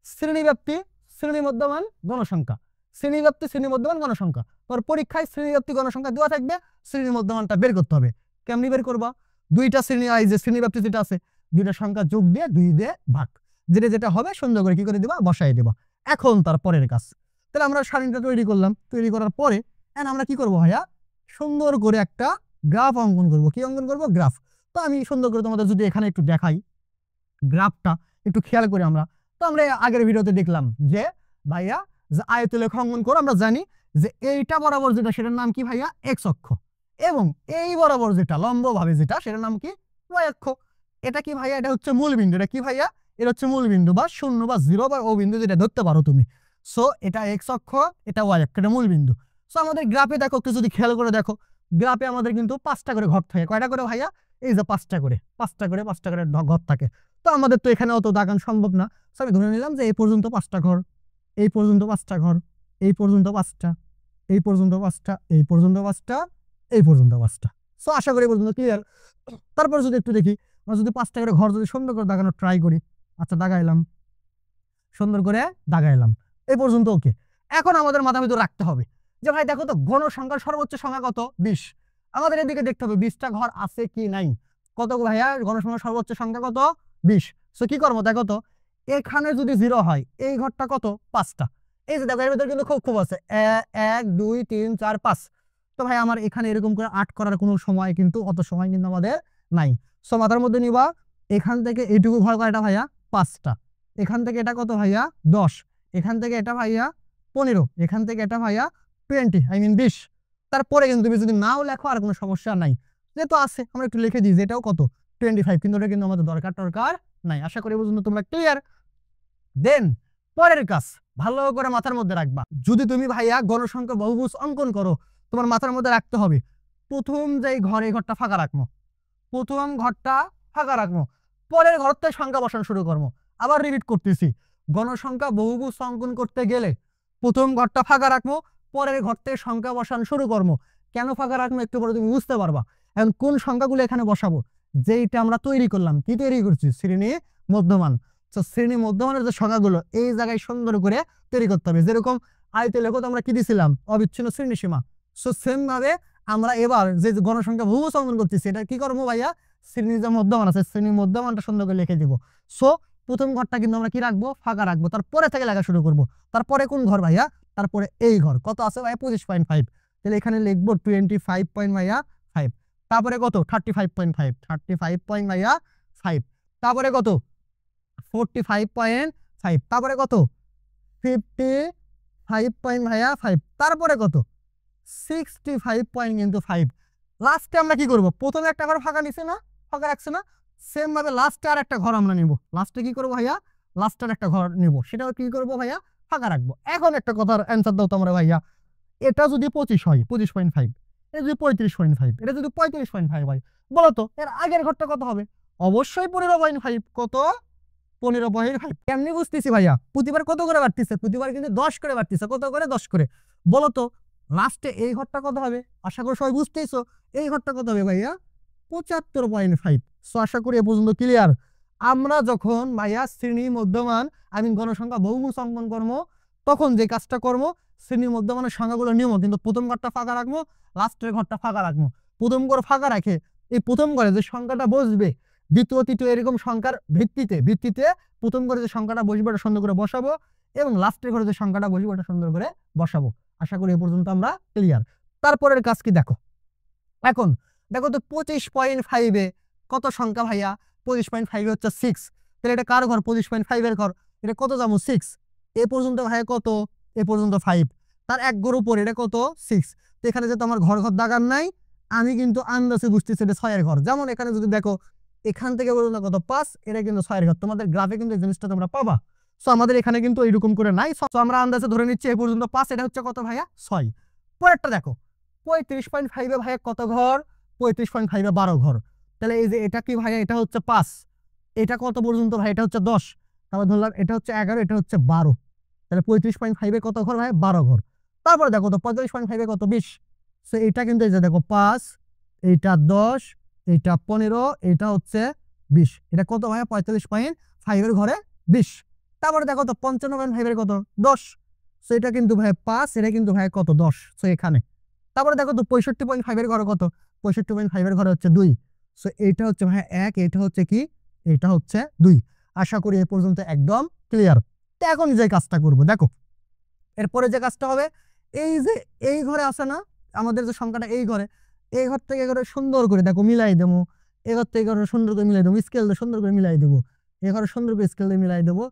শ্রেণীব্যাপ্তি, শ্রেণী মধ্যমান, গণসংখ্যা। শ্রেণীব্যাপ্তি, শ্রেণী মধ্যমান, গণসংখ্যা। তোর পরীক্ষায় শ্রেণীব্যাপ্তি গণসংখ্যা দেওয়া থাকবে, শ্রেণী মধ্যমানটা বের করতে হবে। কেমনি বের করবা? দুইটা শ্রেণী যে শ্রেণীব্যাপ্তি যেটা আছে দুইটা সংখ্যা যোগ দিয়ে 2 দিয়ে ভাগ, যেটা হবে সুন্দর করে কি করে দিবা? বসাই দিবা। এখন তার পরের কাজ। তাহলে আমরা সারণীটা তৈরি করলাম, তৈরি করার পরে আমরা কি করব ভাইয়া? সুন্দর করে একটা গ্রাফ অঙ্কন করব। কি অঙ্কন করব? গ্রাফ। তো আমি সুন্দর করে তোমাদের যদি এখানে একটু দেখাই গ্রাফটা, একটু খেয়াল করি আমরা। তো আমরা আগের ভিডিওতে দেখলাম যে ভাইয়া যে আয়তলেখ অঙ্কন করো, আমরা জানি যে এইটা বরাবর যেটা সেটার নাম কি ভাইয়া? এক্স অক্ষ, এবং এই বরাবর যেটা লম্বভাবে যেটা সেটার নাম কি? ওয়াই অক্ষ। এটা কি ভাইয়া? এটা হচ্ছে মূল বিন্দু। এটা কি ভাইয়া? এটা হচ্ছে মূল বিন্দু বা 0 বা 0 বা ও বিন্দু যেটা ধরতে পারো তুমি। সো এটা এক্স অক্ষ, এটা ওয়াই অক্ষ, এটা মূল বিন্দু। সো আমাদের গ্রাফে দেখো, একটু যদি খেয়াল করে দেখো, গ্রাফে আমাদের কিন্তু 5টা করে ঘর থাকে। কয়টা করে ভাইয়া? এই যে 5টা করে ঘর থাকে। তো আমাদের তো এখানে অত দাগান সম্ভব না। সো আমি ধরে নিলাম যে এই পর্যন্ত 5টা ঘর, এই পর্যন্ত 5টা ঘর, এই পর্যন্ত 5টা, এই পর্যন্ত 5টা, এই পর্যন্ত 5টা, এই পর্যন্ত 5টা। সো আশা করি এই পর্যন্ত ক্লিয়ার। তারপর যদি একটু দেখি, আমরা যদি 5টা করে ঘর যদি সুন্দর করে দাগানোর ট্রাই করি। আচ্ছা, দাগাইলাম, সুন্দর করে দাগাইলাম, এই পর্যন্ত ওকে। এখন আমাদের মাথা ভিতরে রাখতে হবে যে ভাই দেখো তো গণসংখ্যার সর্বোচ্চ সংখ্যা কত? 20। আমাদের এদিকে দেখতে হবে 20টা ঘর আছে কি নাই। কত ভাইয়া? গণসংখ্যার সর্বোচ্চ সংখ্যা কত? 20। সো কি করবো দেখো তো, এখানে যদি 0 হয় এই ঘরটা কত? 5টা। এই যে দেখো এর ভিতরে কিন্তু খুব আছে 1 2 3 4 5। তো ভাই আমার এখানে এরকম করে 8 করার কোনো সময় কিন্তু অত সময় কিন্তু আমাদের নাই। সো মাথার মধ্যে নিবা এখান থেকে এইটুকু ঘর কয়টা ভাইয়া? 5টা। এখান থেকে এটা কত ভাইয়া? 10। এখান থেকে এটা ভাইয়া 15। এখান থেকে এটা ভাইয়া 20। তারপরে কিন্তু তুমি যদি নাও লেখো আর কোনো সমস্যা নাই, যেহেতু আছে আমরা একটু লিখে দিই যে এটাও কত? 25। কিন্তু এটা কিন্তু আমাদের দরকার নাই। আশা করি পর্যন্ত তোমরা ক্লিয়ার। দেন পরের কাজ ভালো করে মাথার মধ্যে রাখবা। যদি তুমি ভাইয়া গণসংখ্যা বহুভুজ অঙ্কন করো, তোমার মাথার মধ্যে রাখতে হবে প্রথম যে ঘরটা ফাঁকা রাখবো, প্রথম ঘরটা ফাঁকা রাখবো, পরের ঘরতে সংখ্যা বসানো শুরু করবো। আবার রিপিট করতেছি, গণসংখ্যা বহুভুজ অঙ্কন করতে গেলে প্রথম ঘরটা ফাঁকা রাখবো, পরের ঘরতে সংখ্যা বসানো শুরু করবো। কেন ফাঁকা রাখবো একটু পরে তুমি বুঝতে পারবা। এখন কোন সংখ্যাগুলো এখানে বসাবো? যেইটা আমরা তৈরি করলাম, কি তৈরি করছি? শ্রেণী মধ্যমান। তো শ্রেণী মধ্যমানের যে সংখ্যাগুলো এই জায়গায় সুন্দর করে তৈরি করতে হবে। যেরকম আয়তলেখত আমরা কি দিছিলাম? অবিচ্ছিন্ন শ্রেণীসীমা। সো সেম ভাবে আমরা এবার যে গণসংখ্যা বহুভুজ অঙ্কন করতেছি এটা কি করবো ভাইয়া? শ্রেণীর যে মধ্যমান আছে শ্রেণীর মধ্যমানটা সুন্দর করে লিখে দিব। সো প্রথম ঘরটা কিন্তু আমরা কি রাখবো? ফাঁকা রাখবো। তারপরে থেকে লেখা শুরু করব। তারপরে কোন ঘর ভাইয়া? তারপরে এই ঘর কত আছে ভাইয়া? 25.5। তাহলে এখানে লিখবো 25.5। তারপরে কত? 35.5। তারপরে কত? 45.5। তারপরে কত? 55.5। তারপরে কত? 65.5। লাস্টে আমরা কি করব? প্রথমে একটা ঘর ফাঁকা নিছে না, ফাঁকা রাখছে না, সেম ভাবে লাস্টে আর একটা ঘর আমরা নিব। লাস্টে কি করব ভাইয়া? লাস্টের একটা ঘর নিব, সেটাও কি করব ভাইয়া? ফাঁকা রাখবো। এখন একটা কথার অ্যান্সার দাও তোমরা ভাইয়া, এটা যদি 25 হয় 25.5, এটা যদি 35.5, এটা যদি 35.5 হয়, বলো তো এর আগের ঘরটা কত হবে? অবশ্যই 15.5। কত? 15.5। কেমনি বুঝতেছি ভাইয়া? প্রতিবার কত করে বাড়তিছে? প্রতিবার কিন্তু 10 করে বাড়তিছে। কত করে? 10 করে। বলো তো লাস্টে এই ঘরটা কত হবে? আশা করি সবাই বুঝতেইছো। এই ঘরটা কত হবে ভাইয়া? 75.5। সো আশা করি এ পর্যন্ত ক্লিয়ার। আমরা যখন ভাইয়া শ্রেণী মধ্যমান গণসংখ্যা বহুভুজ অঙ্কন করবো, তখন যে কাজটা করবো, শ্রেণী মধ্যমানের সংখ্যাগুলো নিয়ম কিন্তু প্রথম ঘরটা ফাঁকা রাখবো, লাস্টের ঘরটা ফাঁকা রাখবো। প্রথম ঘর ফাঁকা রাখে এই প্রথম ঘরে যে সংখ্যাটা বসবে, দ্বিতীয় তৃতীয় এরকম সংখ্যার ভিত্তিতে প্রথম ঘরে যে সংখ্যাটা বসবে এটা সুন্দর করে বসাবো, এবং লাস্টের ঘরে যে সংখ্যাটা বসবো ওটা সুন্দর করে বসাবো। আশা করি এ পর্যন্ত আমরা ক্লিয়ার। তারপরের কাজ কি দেখো, এখন দেখো তো 25.5 কত সংখ্যা ভাইয়া? 25.5 হচ্ছে 6। তাহলে এটা কার ঘর? 25.5 এর ঘর। এটা কত যাবো? 6। এ পর্যন্ত ভাইয়া কত? এ পর্যন্ত 5। তার এক ঘর উপর এটা কত? 6। তো এখানে যেহেতু আমার ঘর ঘর দাগার নাই, আমি কিন্তু আন্দাজে বুঝতেছি এটা 6 এর ঘর। যেমন এখানে যদি দেখো এখান থেকে পর্যন্ত কত? 5, এটা কিন্তু 6 এর ঘর। তোমাদের গ্রাফে কিন্তু এই জিনিসটা তোমরা পাবা। সো আমাদের এখানে কিন্তু এরকম করে নাই। সো আমরা আন্দাজে ধরে নিচ্ছি এ পর্যন্ত 5, এটা হচ্ছে কত ভাইয়া? 6। পরেরটা দেখো 35.5 এ ভাইয়া কত ঘর? 35.5 এ 12 ঘর। তাহলে এই যে এটা কি ভাইয়া? এটা হচ্ছে 5। এটা কত পর্যন্ত ভাই? এটা হচ্ছে 10। তারপর ধরলাম এটা হচ্ছে 11, এটা হচ্ছে 12। তাহলে 35.5 এ কত ঘর ভাই? 12 ঘর। তারপরে দেখো তো 45.5 এ কত? 20। সো এটা কিন্তু এই যে দেখো 5, এইটা 10, এইটা 15, এটা হচ্ছে 20। এটা কত ভাইয়া? 45.5 এর ঘরে 20। তারপরে দেখো তো 55.5 এর কত? 10। সো এটা কিন্তু ভাই 5, এটা কিন্তু ভাই কত? 10। সো এখানে তারপরে দেখো তো 65.5 এর ঘরে কত? 65.5 এর ঘরে হচ্ছে 2। সো এইটা হচ্ছে ভাই 1, এটা হচ্ছে কি? এটা হচ্ছে 2। আশা করি এ পর্যন্ত একদম ক্লিয়ার। তো এখন যে কাজটা করব দেখো, এরপরে যে কাজটা হবে, এই যে এই ঘরে আছে না আমাদের যে সংখ্যাটা, এই ঘরে, এই ঘর থেকে ঘরে সুন্দর করে দেখো মিলাই দেবো। এই ঘর থেকে ঘরে সুন্দর করে মিলাই দেবো, স্কেল দিয়ে সুন্দর করে মিলাই দেবো। এই ঘরে সুন্দর করে স্কেল দিয়ে মিলাই দেবো,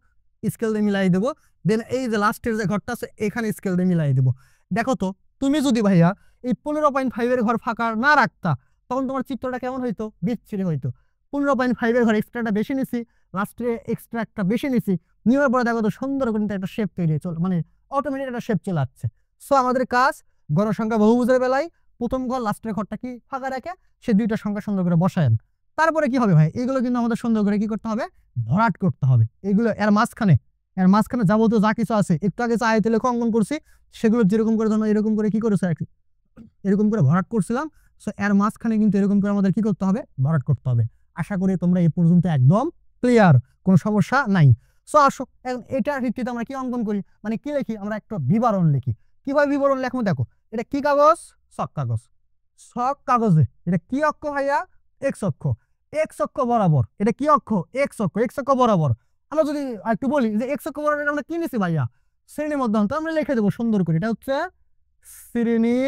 স্কেল দিয়ে মিলাই দেবো। দেন এই যে লাস্টের যে ঘরটা আছে এখানে স্কেল দিয়ে মিলাই দেবো। দেখো তো তুমি যদি ভাইয়া এই 15.5 এর ঘর ফাঁকা না রাখতা, তখন তোমার চিত্রটা কেমন হইতো? বিচ্ছিরি হইতো। 15.5 এর ঘর এক্সট্রাটা বেশি নিছি, লাস্টে এক্সট্রা একটা বেশি নিছি, নেওয়ার পরে দেখো তো সুন্দর করে একটা শেপ তৈরি চল, মানে অটোমেটিক একটা শেপ চলে আসছে। সো আমাদের কাজ গণসংখ্যা বহুভুজের বেলায় প্রথম ঘর লাস্টের ঘরটা কি ফাঁকা রেখে সে দুইটা সংখ্যা সুন্দর করে বসায়েন। তারপরে কি হবে ভাই? এগুলো কিন্তু আমাদের সুন্দর করে কি করতে হবে? ভরাট করতে হবে। এগুলো এর মাঝখানে যাবতীয় যা কিছু আছে, একটু আগে যা আয়তে লেখা অঙ্কন করছি সেগুলো যেরকম করে ধরো এরকম করে কি করেছে আর কি, এরকম করে ভরাট করছিলাম। সো এর মাঝখানে কিন্তু এরকম করে আমাদের কি করতে হবে? ভরাট করতে হবে। আশা করি তোমরা এই পর্যন্ত একদম ক্লিয়ার, কোনো সমস্যা নাই। সো আসো এখন এটার ভিত্তিতে আমরা কি অঙ্কন করি, মানে কি লিখি? আমরা একটা বিবরণ লিখি। কিভাবে বিবরণ লেখবো দেখো, এটা কি কাগজ? শক কাগজ। শক কাগজে এটা কি অক্ষ ভাইয়া? এক্স অক্ষ। এক্স অক্ষ বরাবর এটা কি অক্ষ? এক্স অক্ষ। এক্স অক্ষ বরাবর আমরা যদি একটু বলি যে এক্স অক্ষ বরাবর আমরা কি নিছি ভাইয়া? শ্রেণী মধ্যান্ত। আমরা লিখে দেবো সুন্দর করে, এটা হচ্ছে শ্রেণী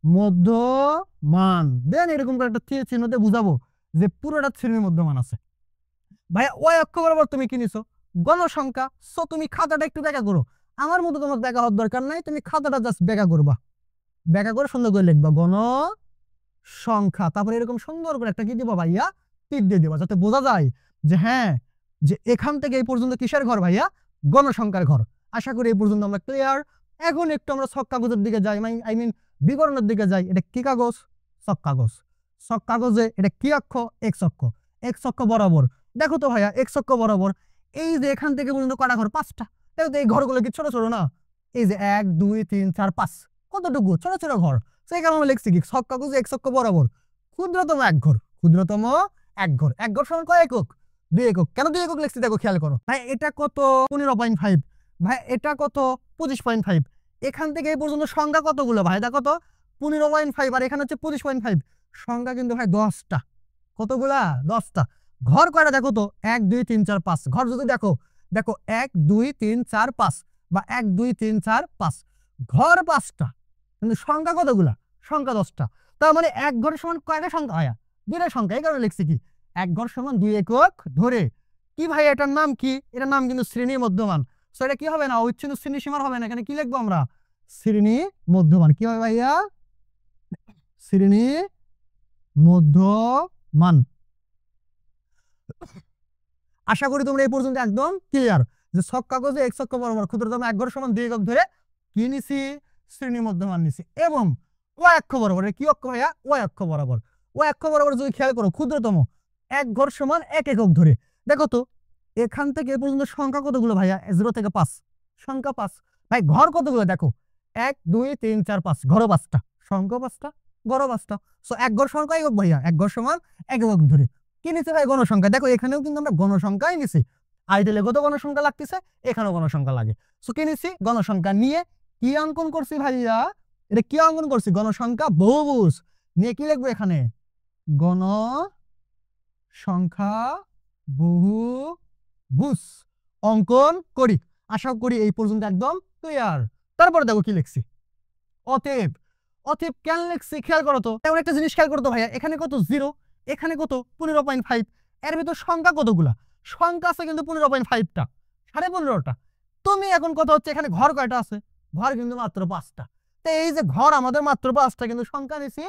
মধ্যমান। দেন এরকম করে একটা তীর চিহ্ন দিয়ে বুঝাবো যে পুরোটা শ্রেণীর মধ্যমান আছে। ভাইয়া ওই অক্ষ বরাবর তুমি কি নিছো? গণসংখ্যা। সো তুমি খাতাটা একটু ব্যাখ্যা করো, আমার মতো তোমার ব্যাখ্যা হওয়ার দরকার নাই, তুমি খাতাটা জাস্ট ব্যাখ্যা করবা, ব্যাখ্যা করে সুন্দর করে লিখবা গণ সংখ্যা। তারপরে এরকম সুন্দর করে একটা কি দিবা ভাইয়া? টিক দিয়ে দিবা, যাতে বোঝা যায় যে হ্যাঁ, যে এখান থেকে এই পর্যন্ত কিসের ঘর ভাইয়া? গণসংখ্যার ঘর। আশা করি এই পর্যন্ত আমরা ক্লিয়ার। এখন একটু আমরা ছক কাগজের দিকে যাই, আই মিন বিবরণের দিকে যাই। এটা কি কাগজ? ছক কাগজ। ছক কাগজে এটা কি অক্ষ? এক্স অক্ষ। এক্স অক্ষ বরাবর দেখো তো ভাইয়া, এক্স অক্ষ বরাবর এই যে এখান থেকে পর্যন্ত কটা ঘর? 5টা। দেখো তো এই ঘরগুলো কি ছোট ছোট না? এই যে 1 2 3 4 5, কতটুকু ছোট ছোট ঘর। সেই কারণে আমরা লিখছি কি ছক কাগজে এক্স অক্ষ বরাবর ক্ষুদ্রতম এক ঘর। ক্ষুদ্রতম এক ঘর। এক ঘর সমান কয় একক? 2 একক। কেন 2 একক লিখছি দেখো, খেয়াল করো ভাই। এটা কত? 15.5। ভাই এটা কত? 25.5। এখান থেকে এই পর্যন্ত সংখ্যা কতগুলো ভাই? দেখো তো 15.5 আর এখানে হচ্ছে 25.5। সংখ্যা কিন্তু ভাই 10টা। কতগুলা? 10টা। ঘর কয়টা দেখো তো? 1 2 3 4 5 ঘর। যদি দেখো, দেখো 1 2 3 4 5 বা 1 2 3 4 5 ঘর 5টা, কিন্তু সংখ্যা কতগুলা? সংখ্যা 10টা। তার মানে এক ঘর সমান কয়টা সংখ্যা ভাইয়া? 2টা সংখ্যা। এই কারণে লিখছি কি এক ঘর সমান 2 একক ধরে। কি ভাই এটার নাম কি? এটার নাম কিন্তু শ্রেণী মধ্যমান। সো এটা কি হবে না? অবিচ্ছিন্ন শ্রেণী সীমার হবে না। এখানে কি লিখবো আমরা? শ্রেণী মধ্যমান। কি হবে ভাইয়া? শ্রেণী মধ্যমান। আশা করি তোমরা এই পর্যন্ত একদম ক্লিয়ার যে ছক কাগজে এক্স অক্ষ বরাবর ক্ষুদ্রতম এক ঘর সমান 2 একক ধরে কি নিছি? শ্রেণী মধ্যমান নিছি। এবং ওই অক্ষ বরাবর কি অক্ষ ভাইয়া? ওই অক্ষ বরাবর। ওই অক্ষ বরাবর যদি খেয়াল করো, ক্ষুদ্রতম এক ঘর সমান 1 একক ধরে। দেখো তো এখান থেকে এ পর্যন্ত সংখ্যা কতগুলো ভাইয়া? 0 থেকে 5 সংখ্যা 5। ভাই ঘর কতগুলো? দেখো 1 2 3 4 5 ঘর 5টা, সংখ্যা 5টা, ঘর 5টা। সো এক ঘর সমান কয় একক ভাইয়া? এক ঘর সমান 1 একক ধরে কি নিচ্ছে ভাই? গণসংখ্যা। দেখো এখানেও কিন্তু আমরা গণসংখ্যাই নিছি। আইডিয়ালে কত গণসংখ্যা লাগতেছে? এখানেও গণসংখ্যা লাগে। সো কি নিছি? গণসংখ্যা নিয়ে কি অঙ্কন করছি ভাইয়া? এটা কি অঙ্কন করছি? গণসংখ্যা বহুভুজ নিয়ে কি লিখবো এখানে? গণসংখ্যা বহুভুজ অঙ্কন করি। আশা করি এই পর্যন্ত একদম ক্লিয়ার। তারপরে দেখো কি লিখছি, অতএব। অতএব কেন লিখছি খেয়াল করো তো, এমন একটা জিনিস খেয়াল করো তো ভাইয়া, এখানে কত 0, এখানে কত 15.5, এর ভিতর সংখ্যা কতগুলা? সংখ্যা আছে কিন্তু 15.5টা, 15.5টা। তুমি এখন কথা হচ্ছে এখানে ঘর কয়টা আছে? ঘর কিন্তু মাত্র 5টা। তো এই যে ঘর আমাদের মাত্র 5টা, কিন্তু সংখ্যা নিছি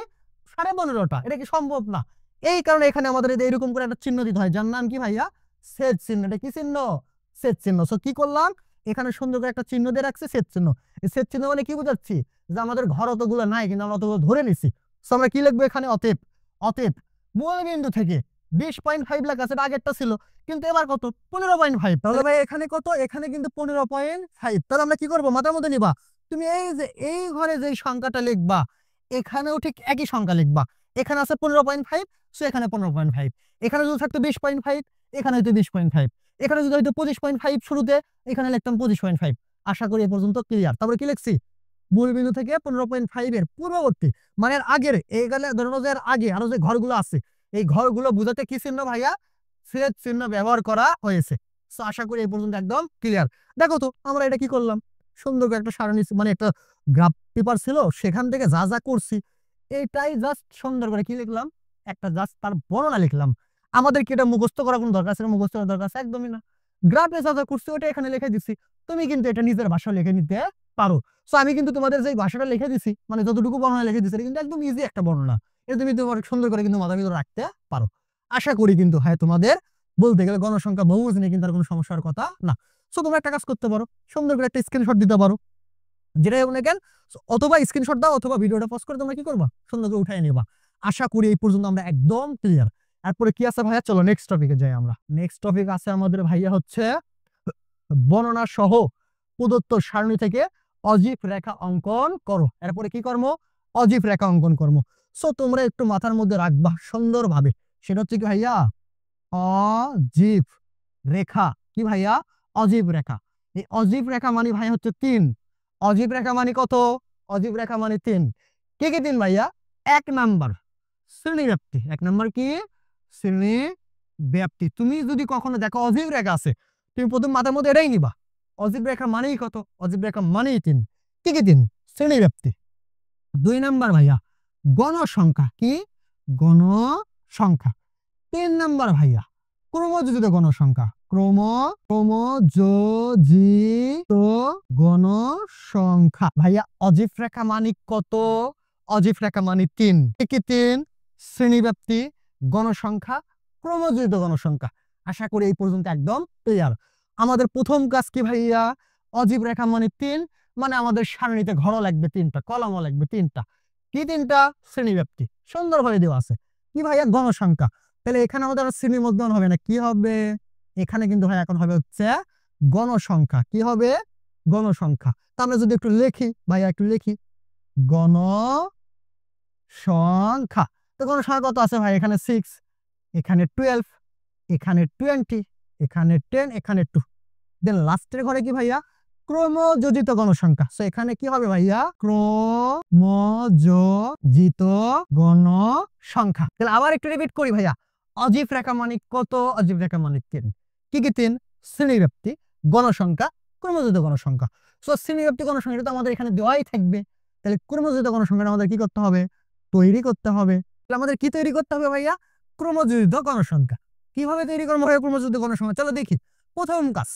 15.5টা, এটা কি সম্ভব না? এই কারণে এখানে আমাদের এইরকম করে একটা চিহ্ন দিতে হয়, যার নাম কি ভাইয়া? ছেদ চিহ্ন। এটা কি চিহ্ন? ছেদ চিহ্ন। সো কি করলাম, এখানে সুন্দর করে একটা চিহ্ন দিয়ে রাখছি, ছেদ চিহ্ন। এই ছেদ চিহ্ন মানে কি বোঝাচ্ছি? যে আমাদের ঘর অতগুলো নাই, কিন্তু আমরা অতগুলো ধরে নিছি। সো আমরা কি লিখবো এখানে? অতএব। অতএব মূলবিন্দু থেকে 20.5 লেখা আছে, আগেরটা ছিল, কিন্তু এবার কত? 15.5। তাহলে ভাই এখানে কত? এখানে কিন্তু 15.5। তাহলে আমরা কি করবো? মাথার মধ্যে নিবা, তুমি এই যে এই ঘরে যে সংখ্যাটা লিখবা, এখানেও ঠিক একই সংখ্যা লিখবা। এখানে আছে 15.5, সো এখানে 15.5। এখানে যদি থাকতো 20.5, এখানে হয়তো 20.5। এখানে যদি হয়তো 25.5 শুরুতে, এখানে লিখতাম 25.5। আশা করি এ পর্যন্ত ক্লিয়ার। তারপরে কি লিখছি? মূলবিন্দু থেকে 15.5 এর পূর্ববর্তী, মানে এর আগের, এইখানে ধরো যে এর আগে আরো যে ঘরগুলো আছে, এই ঘরগুলো বোঝাতে কি চিহ্ন ভাইয়া? ছেদ চিহ্ন ব্যবহার করা হয়েছে। সো আশা করি এই পর্যন্ত একদম ক্লিয়ার। দেখো তো আমরা এটা কি করলাম, সুন্দর করে একটা সারণী, মানে একটা গ্রাফ পেপার ছিল, সেখান থেকে যা যা করছি এইটাই জাস্ট সুন্দর করে কি লিখলাম, একটা জাস্ট তার বর্ণনা লিখলাম। আমাদের কি এটা মুখস্থ করার কোনো দরকার আছে? মুখস্থ করার দরকার আছে একদমই না। গ্রাফে যা যা করছি ওটা এখানে লিখে দিচ্ছি, তুমি কিন্তু এটা নিজের ভাষা লিখে নিতে পারো। সো আমি কিন্তু তোমাদের যে ভাষাটা লিখে দিছি, মানে যতটুকু বর্ণনা লিখে দিচ্ছি, কিন্তু একদম ইজি একটা বর্ণনা, এটা তুমি তোমার সুন্দর করে কিন্তু মাথার ভিতরে রাখতে পারো। আশা করি কিন্তু হ্যাঁ তোমাদের বলতে গেলে গণসংখ্যা বহুবচন নিয়ে কিন্তু আর কোনো সমস্যার কথা না। সো তোমরা একটা কাজ করতে পারো, সুন্দর করে একটা স্ক্রিনশট দিতে পারো, যেটাই হোক না কেন, অথবা স্ক্রিনশট দাও অথবা ভিডিওটা পজ করে তোমরা কি করবা, সুন্দর করে উঠাই নেবা। আশা করি এই পর্যন্ত আমরা একদম ক্লিয়ার। এরপরে কি আছে ভাইয়া? চলো নেক্সট টপিকে যাই আমরা। নেক্সট টপিক আছে আমাদের ভাইয়া হচ্ছে বর্ণনা সহ প্রদত্ত সারণী থেকে অজীব রেখা অঙ্কন করো। এরপরে কি কর্ম? অজীব রেখা অঙ্কন কর্ম। সো তোমরা একটু মাথার মধ্যে রাখবা সুন্দরভাবে, সেটা হচ্ছে কি ভাইয়া? অজীব রেখা। কি ভাইয়া? অজীব রেখা। এই অজীব রেখা মানে ভাই হচ্ছে 3। অজীব রেখা মানে কত? অজীব রেখা মানে 3। কি কি 3 ভাইয়া? 1 নাম্বার শ্রেণী ব্যাপ্তি। 1 নাম্বার কি? শ্রেণী ব্যাপ্তি। তুমি যদি কখনো দেখো অজীব রেখা আছে, তুমি প্রথম মাথার মধ্যে এটাই নিবা, অজীব রেখা মানেই কত? অজীব রেখা মানেই 3। কি কি 3? শ্রেণী ব্যাপ্তি। 2 নাম্বার ভাইয়া গণসংখ্যা। কি? গণসংখ্যা। 3 নাম্বার ভাইয়া ক্রমযোজিত গণসংখ্যা। ক্রমযোজিত গণসংখ্যা। ভাইয়া অজীব রেখা মানে কত? অজীব রেখা মানে 3। কি 3? শ্রেণীব্যাপ্তি, গণসংখ্যা, ক্রমযোজিত গণসংখ্যা। আশা করি এই পর্যন্ত একদম ক্লিয়ার। আমাদের প্রথম কাজ কি ভাইয়া? অজীব রেখা মানে 3, মানে আমাদের সারণীতে ঘরও লাগবে 3টা, কলামও লাগবে 3টা। কি 3টা? শ্রেণীব্যাপ্তি সুন্দরভাবে দেওয়া আছে। কি ভাইয়া? গণসংখ্যা। তাহলে এখানে আমাদের শ্রেণীর মধ্যে হবে না, কি হবে? এখানে কিন্তু ভাই এখন হবে হচ্ছে গণসংখ্যা। কি হবে? গণসংখ্যা। তা আমরা যদি একটু লিখি ভাইয়া, একটু লিখি গণসংখ্যা। তো গণসংখ্যা কত আছে ভাই? এখানে 6, এখানে 12, এখানে 20, এখানে 10, এখানে 2। দেন লাস্টের ঘরে কি ভাইয়া? ক্রমযোজিত গণসংখ্যা। সো এখানে কি হবে ভাইয়া? ক্রমযোজিত গণসংখ্যা। তাহলে আবার একটু রিপিট করি ভাইয়া, অজীব রেখা মানে কত? অজীব রেখা মানে 3। কি কি 3? শ্রেণীব্যাপ্তি, গণসংখ্যা, ক্রমযোজিত গণসংখ্যা। সো শ্রেণীব্যাপ্তি গণসংখ্যা তো আমাদের এখানে দেওয়াই থাকবে, তাহলে ক্রমযোজিত গণসংখ্যা আমাদের কি করতে হবে? তৈরি করতে হবে। তাহলে আমাদের কি তৈরি করতে হবে ভাইয়া? ক্রমযোজিত গণসংখ্যা। কিভাবে তৈরি করবো ভাইয়া ক্রমযোজিত গণসংখ্যা? চলো দেখি। প্রথম কাজ,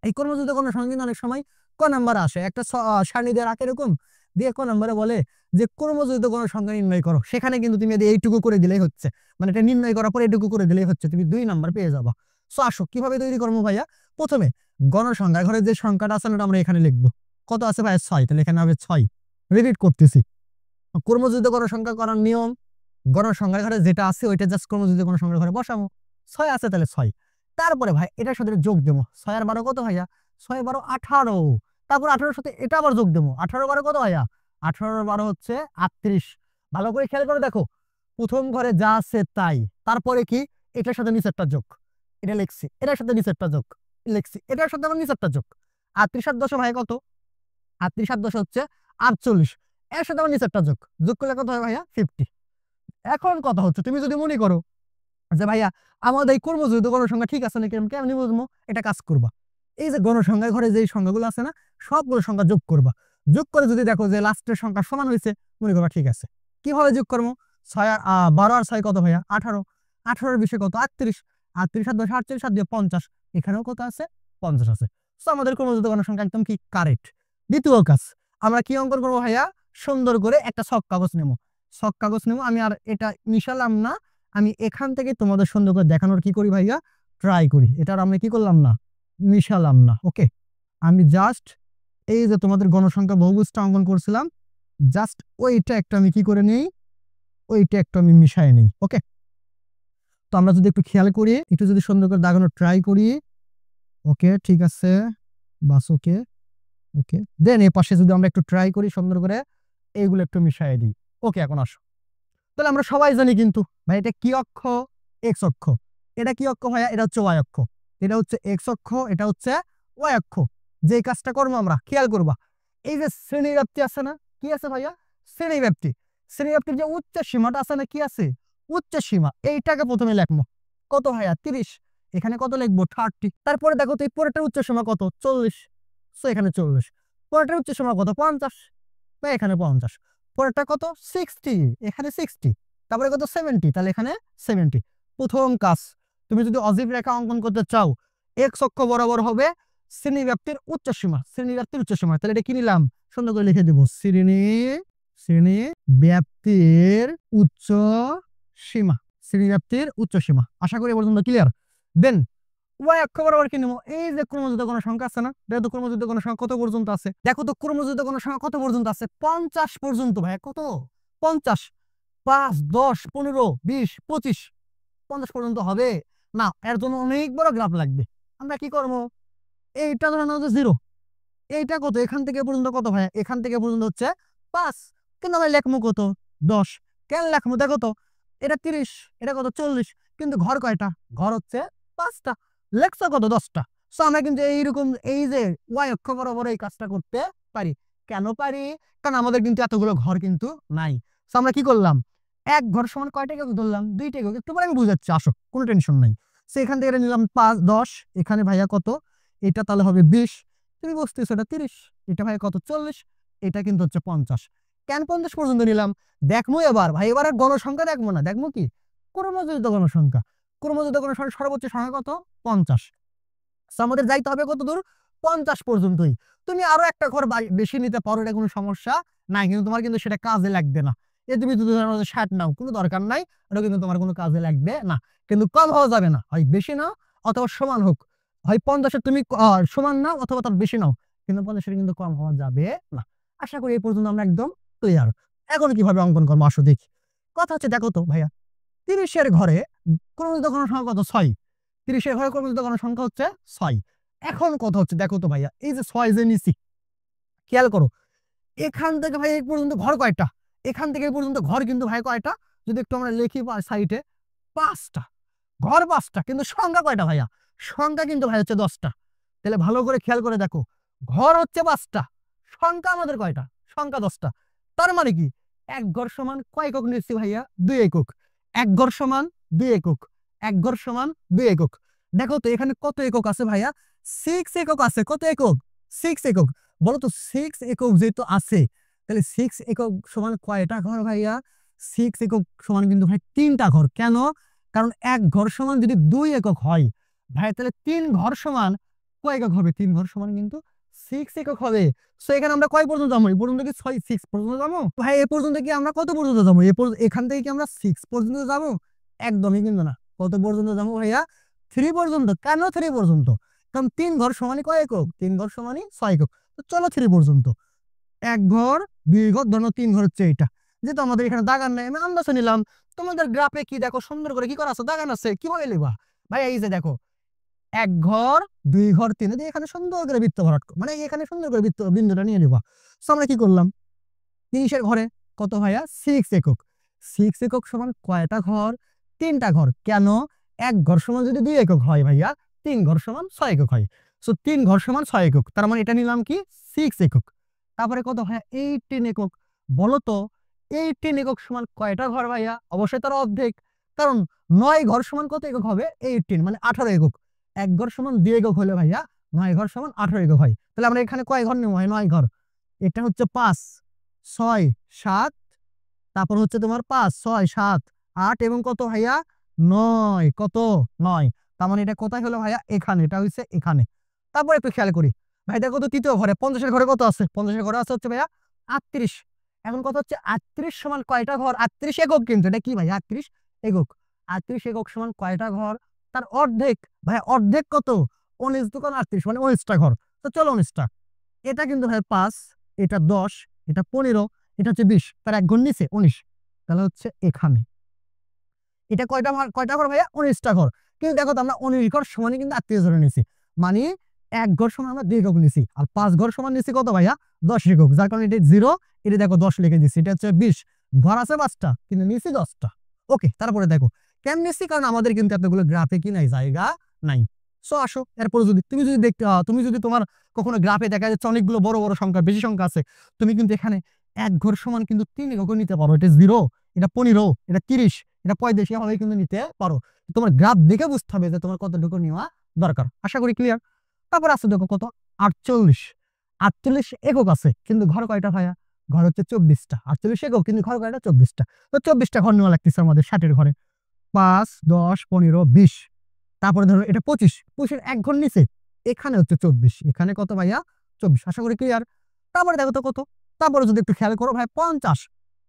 এই কর্মযুদ্ধ গণসংখ্যা কিন্তু অনেক সময় ক নাম্বার আসে, একটা সারণী দিয়ে রাখে এরকম, দিয়ে ক নাম্বারে বলে যে কর্মযুদ্ধ গণসংখ্যা নির্ণয় করো। সেখানে কিন্তু তুমি এইটুকু করে দিলেই হচ্ছে, মানে এটা নির্ণয় করার পরে এইটুকু করে দিলেই হচ্ছে, তুমি 2 নাম্বার পেয়ে যাবা। সো আসো কিভাবে তৈরি করবো ভাইয়া? প্রথমে গণসংখ্যা ঘরে যে সংখ্যাটা আছে না আমরা এখানে লিখবো। কত আছে ভাইয়া? 6। তাহলে এখানে হবে 6। রিপিট করতেছি, কর্মযুদ্ধ গণসংখ্যা করার নিয়ম, গণসংখ্যার ঘরে যেটা আছে ওইটা জাস্ট কর্মযুদ্ধ গণসংখ্যার ঘরে বসাবো। 6 আছে, তাহলে 6। তারপরে ভাই এটার সাথে যোগ দেবো। 6 আর 12 কত ভাইয়া? 6 12 18। তারপর 18 সাথে এটা আবার যোগ দেবো। 18 12 কত ভাইয়া? 18 12 হচ্ছে 38। ভালো করে খেয়াল করে দেখো, প্রথম ঘরে যা আছে তাই, তারপরে কি? এটার সাথে নিচেরটা যোগ, এটা লিখছি, এটার সাথে নিচেরটা যোগ লিখছি, এটার সাথে আমার নিচেরটা যোগ। 38 আর 10 ভাই কত? 38 আর 10 হচ্ছে 48। এর সাথে আমার নিচেরটা যোগ, যোগ করলে কত হয় ভাইয়া? 50। এখন কথা হচ্ছে, তুমি যদি মনে করো যে ভাইয়া আমাদের এই কর্মযোজিত গণসংখ্যা ঠিক আছে নাকি, আমি কেমনি বুঝবো? এটা কাজ করবা, এই যে গণসংখ্যা ঘরে যে সংখ্যাগুলো আছে না, সবগুলো সংখ্যা যোগ করবা। যোগ করে যদি দেখো যে লাস্টের সংখ্যা সমান হয়েছে, মনে করবা ঠিক আছে। কিভাবে যোগ করবো? 12 আর 6 কত ভাইয়া? 18। 18-এর বিষয়ে কত? 38। 38 আর 10 48 আর 2 50। এখানেও কত আছে? 50 আছে। তো আমাদের ক্রমযুক্ত গণসংখ্যা একদম কি কারেক্ট। দ্বিতীয় কাজ, আমরা কি অঙ্কন করবো ভাইয়া? সুন্দর করে একটা ছক কাগজ নেবো। ছক কাগজ নেবো। আমি আর এটা মিশালাম না, আমি এখান থেকে তোমাদের সুন্দর করে দেখানোর কি করি ভাইয়া? ট্রাই করি। এটা আমরা কি করলাম না, মিশালাম না। ওকে, আমি জাস্ট এই যে তোমাদের গণসংখ্যা বহুভুজটা অঙ্কন করছিলাম, জাস্ট ওইটা একটা আমি কি করে নেই, ওইটা একটু আমি মিশাই নেই। ওকে, তো আমরা যদি একটু খেয়াল করি, একটু যদি সুন্দর করে দাগানোর ট্রাই করি। ওকে, ঠিক আছে, বাস। ওকে ওকে, দেন এই পাশে যদি আমরা একটু ট্রাই করি সুন্দর করে, এইগুলো একটু মিশাই দিই। ওকে, এখন আসো। তাহলে আমরা সবাই জানি কিন্তু ভাই এটা কি অক্ষ? এক্স অক্ষ। এটা কি অক্ষ ভাইয়া? এটা হচ্ছে ওয়াই অক্ষ। এটা হচ্ছে এক্স অক্ষ, এটা হচ্ছে ওয়াই অক্ষ। যে কাজটা করবো আমরা, খেয়াল করবা, এই যে শ্রেণীব্যাপ্তি আছে না, কি আছে ভাইয়া? শ্রেণীব্যাপ্তি। শ্রেণীব্যাপ্তির যে উচ্চ সীমাটা আছে না, কি আছে? উচ্চ সীমা। এইটাকে প্রথমে লিখবো। কত ভাইয়া? 30। এখানে কত লিখবো? 30। তারপরে দেখো তো এই পরেরটার উচ্চ সীমা কত? 40। সো এখানে 40। পরেরটার উচ্চ সীমা কত? 50। বা এখানে 50। পরেরটা কত? 60। এখানে 60। তারপরে কত? 70। তাহলে এখানে 70। প্রথম কাজ, তুমি যদি অজীব রেখা অঙ্কন করতে চাও, এক্স অক্ষ বরাবর হবে শ্রেণীব্যাপ্তির উচ্চ সীমা। শ্রেণীব্যাপ্তির উচ্চ সীমা, তাহলে এটা কি নিলাম? সুন্দর করে লিখে দিব, শ্রেণীব্যাপ্তির উচ্চ সীমা। শ্রেণীব্যাপ্তির উচ্চ সীমা। আশা করি এ পর্যন্ত ক্লিয়ার। দেন ওয়াই অক্ষ বরাবর কি নেবো? এই যে ক্রমযুক্ত গণসংখ্যা আছে না, দেখো তো ক্রমযুক্ত গণসংখ্যা কত পর্যন্ত আছে? দেখো তো ক্রমযুক্ত গণসংখ্যা কত পর্যন্ত আছে? 50 পর্যন্ত ভাই। কত? 50। 5 10 15 20 25 50 পর্যন্ত হবে না। এর জন্য অনেক বড় গ্রাফ লাগবে। আমরা কি করবো? এইটা ধরে নাও যে 0। এইটা কত? এখান থেকে পর্যন্ত কত ভাই? এখান থেকে পর্যন্ত হচ্ছে 5। কিন্তু আমরা লেখবো কত? 10। কেন লেখবো? দেখো তো, এটা 30, এটা কত? 40। কিন্তু ঘর কয়টা? ঘর হচ্ছে 5টা। লেখছো কত? 10টা। সো আমরা কিন্তু এইরকম এই যে ওয়াই অক্ষ বরাবর এই কাজটা করতে পারি। কেন পারি? কারণ আমাদের কিন্তু এতগুলো ঘর কিন্তু নাই। সো আমরা কি করলাম? এক ঘর সমান কয়টা একক ধরলাম? 2টা একক। একটু পরে আমি বুঝাচ্ছি, আসো, কোনো টেনশন নাই। সো এখান থেকে নিলাম 5 10। এখানে ভাইয়া কত? এটা তাহলে হবে 20। তুমি বুঝতেছো এটা 30। এটা ভাই কত? 40। এটা কিন্তু হচ্ছে 50। কেন 50 পর্যন্ত নিলাম? দেখবো এবার ভাই, এবার আর গণসংখ্যা দেখবো না, দেখবো কি? ক্রমযুক্ত গণসংখ্যা। ক্রমযুক্ত গণসংখ্যা সর্বোচ্চ সংখ্যা কত? 50। আমাদের যাইতে হবে কত দূর? 50 পর্যন্তই। তুমি আরো একটা ঘর বেশি নিতে পারো, এটা কোনো সমস্যা নাই, কিন্তু তোমার কিন্তু সেটা কাজে লাগবে না। এই তুমি যদি 60 নাও, কোনো দরকার নাই, এটা কিন্তু তোমার কোনো কাজে লাগবে না। কিন্তু কম হওয়া যাবে না, হয় বেশি নাও অথবা সমান হোক। হয় 50-এর তুমি সমান নাও অথবা তার বেশি নাও, কিন্তু 50-এর কিন্তু কম হওয়া যাবে না। আশা করি এই পর্যন্ত আমরা একদম ক্লিয়ার। এখন কিভাবে অঙ্কন করবো আসো দেখি। কথা হচ্ছে, দেখো তো ভাইয়া, 30-এর ঘরে ক্রমযুক্ত গণসংখ্যা কত? 6। 30-এর ঘরে ক্রমযুক্ত গণসংখ্যা হচ্ছে 6। এখন কথা হচ্ছে, দেখো তো ভাইয়া, এই যে 6 যে নিচি, খেয়াল করো, এখান থেকে ভাই এই পর্যন্ত ঘর কয়টা? এখান থেকে এই পর্যন্ত ঘর কিন্তু ভাই কয়টা? যদি একটু আমরা লিখি সাইডে, 5টা ঘর। 5টা, কিন্তু সংখ্যা কয়টা ভাইয়া? সংখ্যা কিন্তু ভাই হচ্ছে 10টা। তাহলে ভালো করে খেয়াল করে দেখো, ঘর হচ্ছে 5টা, সংখ্যা আমাদের কয়টা? সংখ্যা 10টা। তার মানে কি, এক ঘর সমান কয় একক নিচ্ছি ভাইয়া? 2 একক। এক ঘর সমান 2 একক। এক ঘর সমান 2 একক। দেখো তো এখানে কত একক আছে ভাইয়া? 6 একক আছে। কত একক? 6 একক। বলো তো 6 একক যেহেতু আছে, তাহলে 6 একক সমান কয়টা ঘর ভাইয়া? 6 একক সমান কিন্তু ভাই 3টা ঘর। কেন? কারণ এক ঘর সমান যদি 2 একক হয় ভাই, তাহলে 3 ঘর সমান কয় একক হবে? 3 ঘর সমান কিন্তু 6 একক হবে। সো এখানে আমরা কয় পর্যন্ত যাবো? এই পর্যন্ত কি 6 পর্যন্ত যাবো ভাই? এ পর্যন্ত কি আমরা কত পর্যন্ত যাবো? এখান থেকে কি আমরা 6 পর্যন্ত যাবো? একদমই কিন্তু না। কত পর্যন্ত যাবো ভাইয়া? 3 পর্যন্ত। কেন 3 পর্যন্ত? কারণ 3 ঘর সমানই কয় একক? 3 ঘর সমানই 6 একক। তো চলো 3 পর্যন্ত। এক ঘর 2 ঘর, ধরো 3 ঘর হচ্ছে এইটা। যেহেতু আমাদের এখানে দাগান নাই, আমি আন্দাজে নিলাম। তোমাদের গ্রাফে কি দেখো সুন্দর করে কি করা আছে? দাগান আছে। কিভাবে লিখবা ভাই? এই যে দেখো, এক ঘর 2 ঘর 3, এখানে সুন্দর করে বৃত্ত ভরাট, মানে এখানে সুন্দর করে বৃত্ত বিন্দুটা নিয়ে নিবা। সো আমরা কি করলাম? 30-এর ঘরে কত ভাইয়া? 6 একক। 6 একক সমান কয়টা ঘর? 3টা ঘর। কেন? এক ঘর সমান যদি 2 একক হয় ভাইয়া, 3 ঘর সমান 6 একক হয়। সো 3 ঘর সমান 6 একক, তার মানে এটা নিলাম কি? 6 একক। তারপরে কত ভাইয়া? 18 একক। বলো তো 18 একক সমান কয়টা ঘর ভাইয়া? অবশ্যই তার অর্ধেক। কারণ 9 ঘর সমান কত একক হবে? 18, মানে 18 একক। এক ঘর সমান 2 একক হলে ভাইয়া 9 ঘর সমান 18 একক হয়। তাহলে আমরা এখানে কয় ঘর নেবো ভাই? 9 ঘর। এটা হচ্ছে 5 6 7, তারপর হচ্ছে তোমার 5 6 7 8 এবং কত ভাইয়া 9, কত 9। তার মানে এটা কোথায় হলো ভাইয়া? এখানে, এটা হচ্ছে এখানে। তারপর একটু খেয়াল করি ভাই, দেখো তো তৃতীয় ঘরে 50 এর ঘরে কত আছে? 50 এর ঘরে আছে হচ্ছে ভাইয়া 38। এখন কত হচ্ছে 38 সমান কয়টা ঘর? 38 একক, কিন্তু এটা কি ভাই? 38 একক। 38 একক সমান কয়টা ঘর? তার অর্ধেক। ভাইয়া অর্ধেক কত? 19 দোকান 38 মানে 19টা ঘর। তো চলো 19টা। এটা কিন্তু ভাই 5, এটা 10, এটা 15, এটা হচ্ছে 20, তার এক ঘর নিচে 19। তাহলে হচ্ছে এখানে এটা কয়টা ঘর ভাইয়া? 19টা ঘর। কিন্তু দেখো তো আমরা 19 ঘর সমানই কিন্তু 38 ধরে নিছি, মানে এক ঘর সমান আমরা 2 একক নিছি, আর 5 ঘর সমান নিছি কত ভাইয়া? 10 একক। যার কারণে এটা 0, এটা দেখো 10 লিখে দিচ্ছি। এটা হচ্ছে 20, ঘর আছে 5টা কিন্তু নিছি 10টা। ওকে, তারপরে দেখো কেন নিছি? কারণ আমাদের কিন্তু এতগুলো গ্রাফে কি নাই? জায়গা নাই। সো আসো এরপরে তুমি যদি তোমার কখনো গ্রাফে দেখা যাচ্ছে অনেকগুলো বড় বড় সংখ্যা, বেশি সংখ্যা আছে, তুমি কিন্তু এখানে এক ঘর সমান কিন্তু 3 একক নিতে পারো। এটা 0, এটা 15, এটা 30, এটা 35 এভাবে কিন্তু নিতে পারো। তোমার গ্রাফ দেখে বুঝতে হবে যে তোমার কতটুকু নেওয়া দরকার। আশা করি ক্লিয়ার। তারপর আছে দেখো কত? 48। 48 একক আছে কিন্তু ঘর কয়টা ভাইয়া? ঘর হচ্ছে 24টা। 48 একক কিন্তু ঘর কয়টা? 24টা। তো 24টা ঘর নেওয়া লাগতেছে আমাদের 60-এর ঘরে। 5 10 15 20, তারপরে ধরো এটা 25, 25-এর এক ঘর নিচে এখানে হচ্ছে 24, এখানে কত ভাইয়া? 24। আশা করি ক্লিয়ার। তারপরে দেখো তো কত? তারপরে যদি একটু খেয়াল করো ভাই, 50।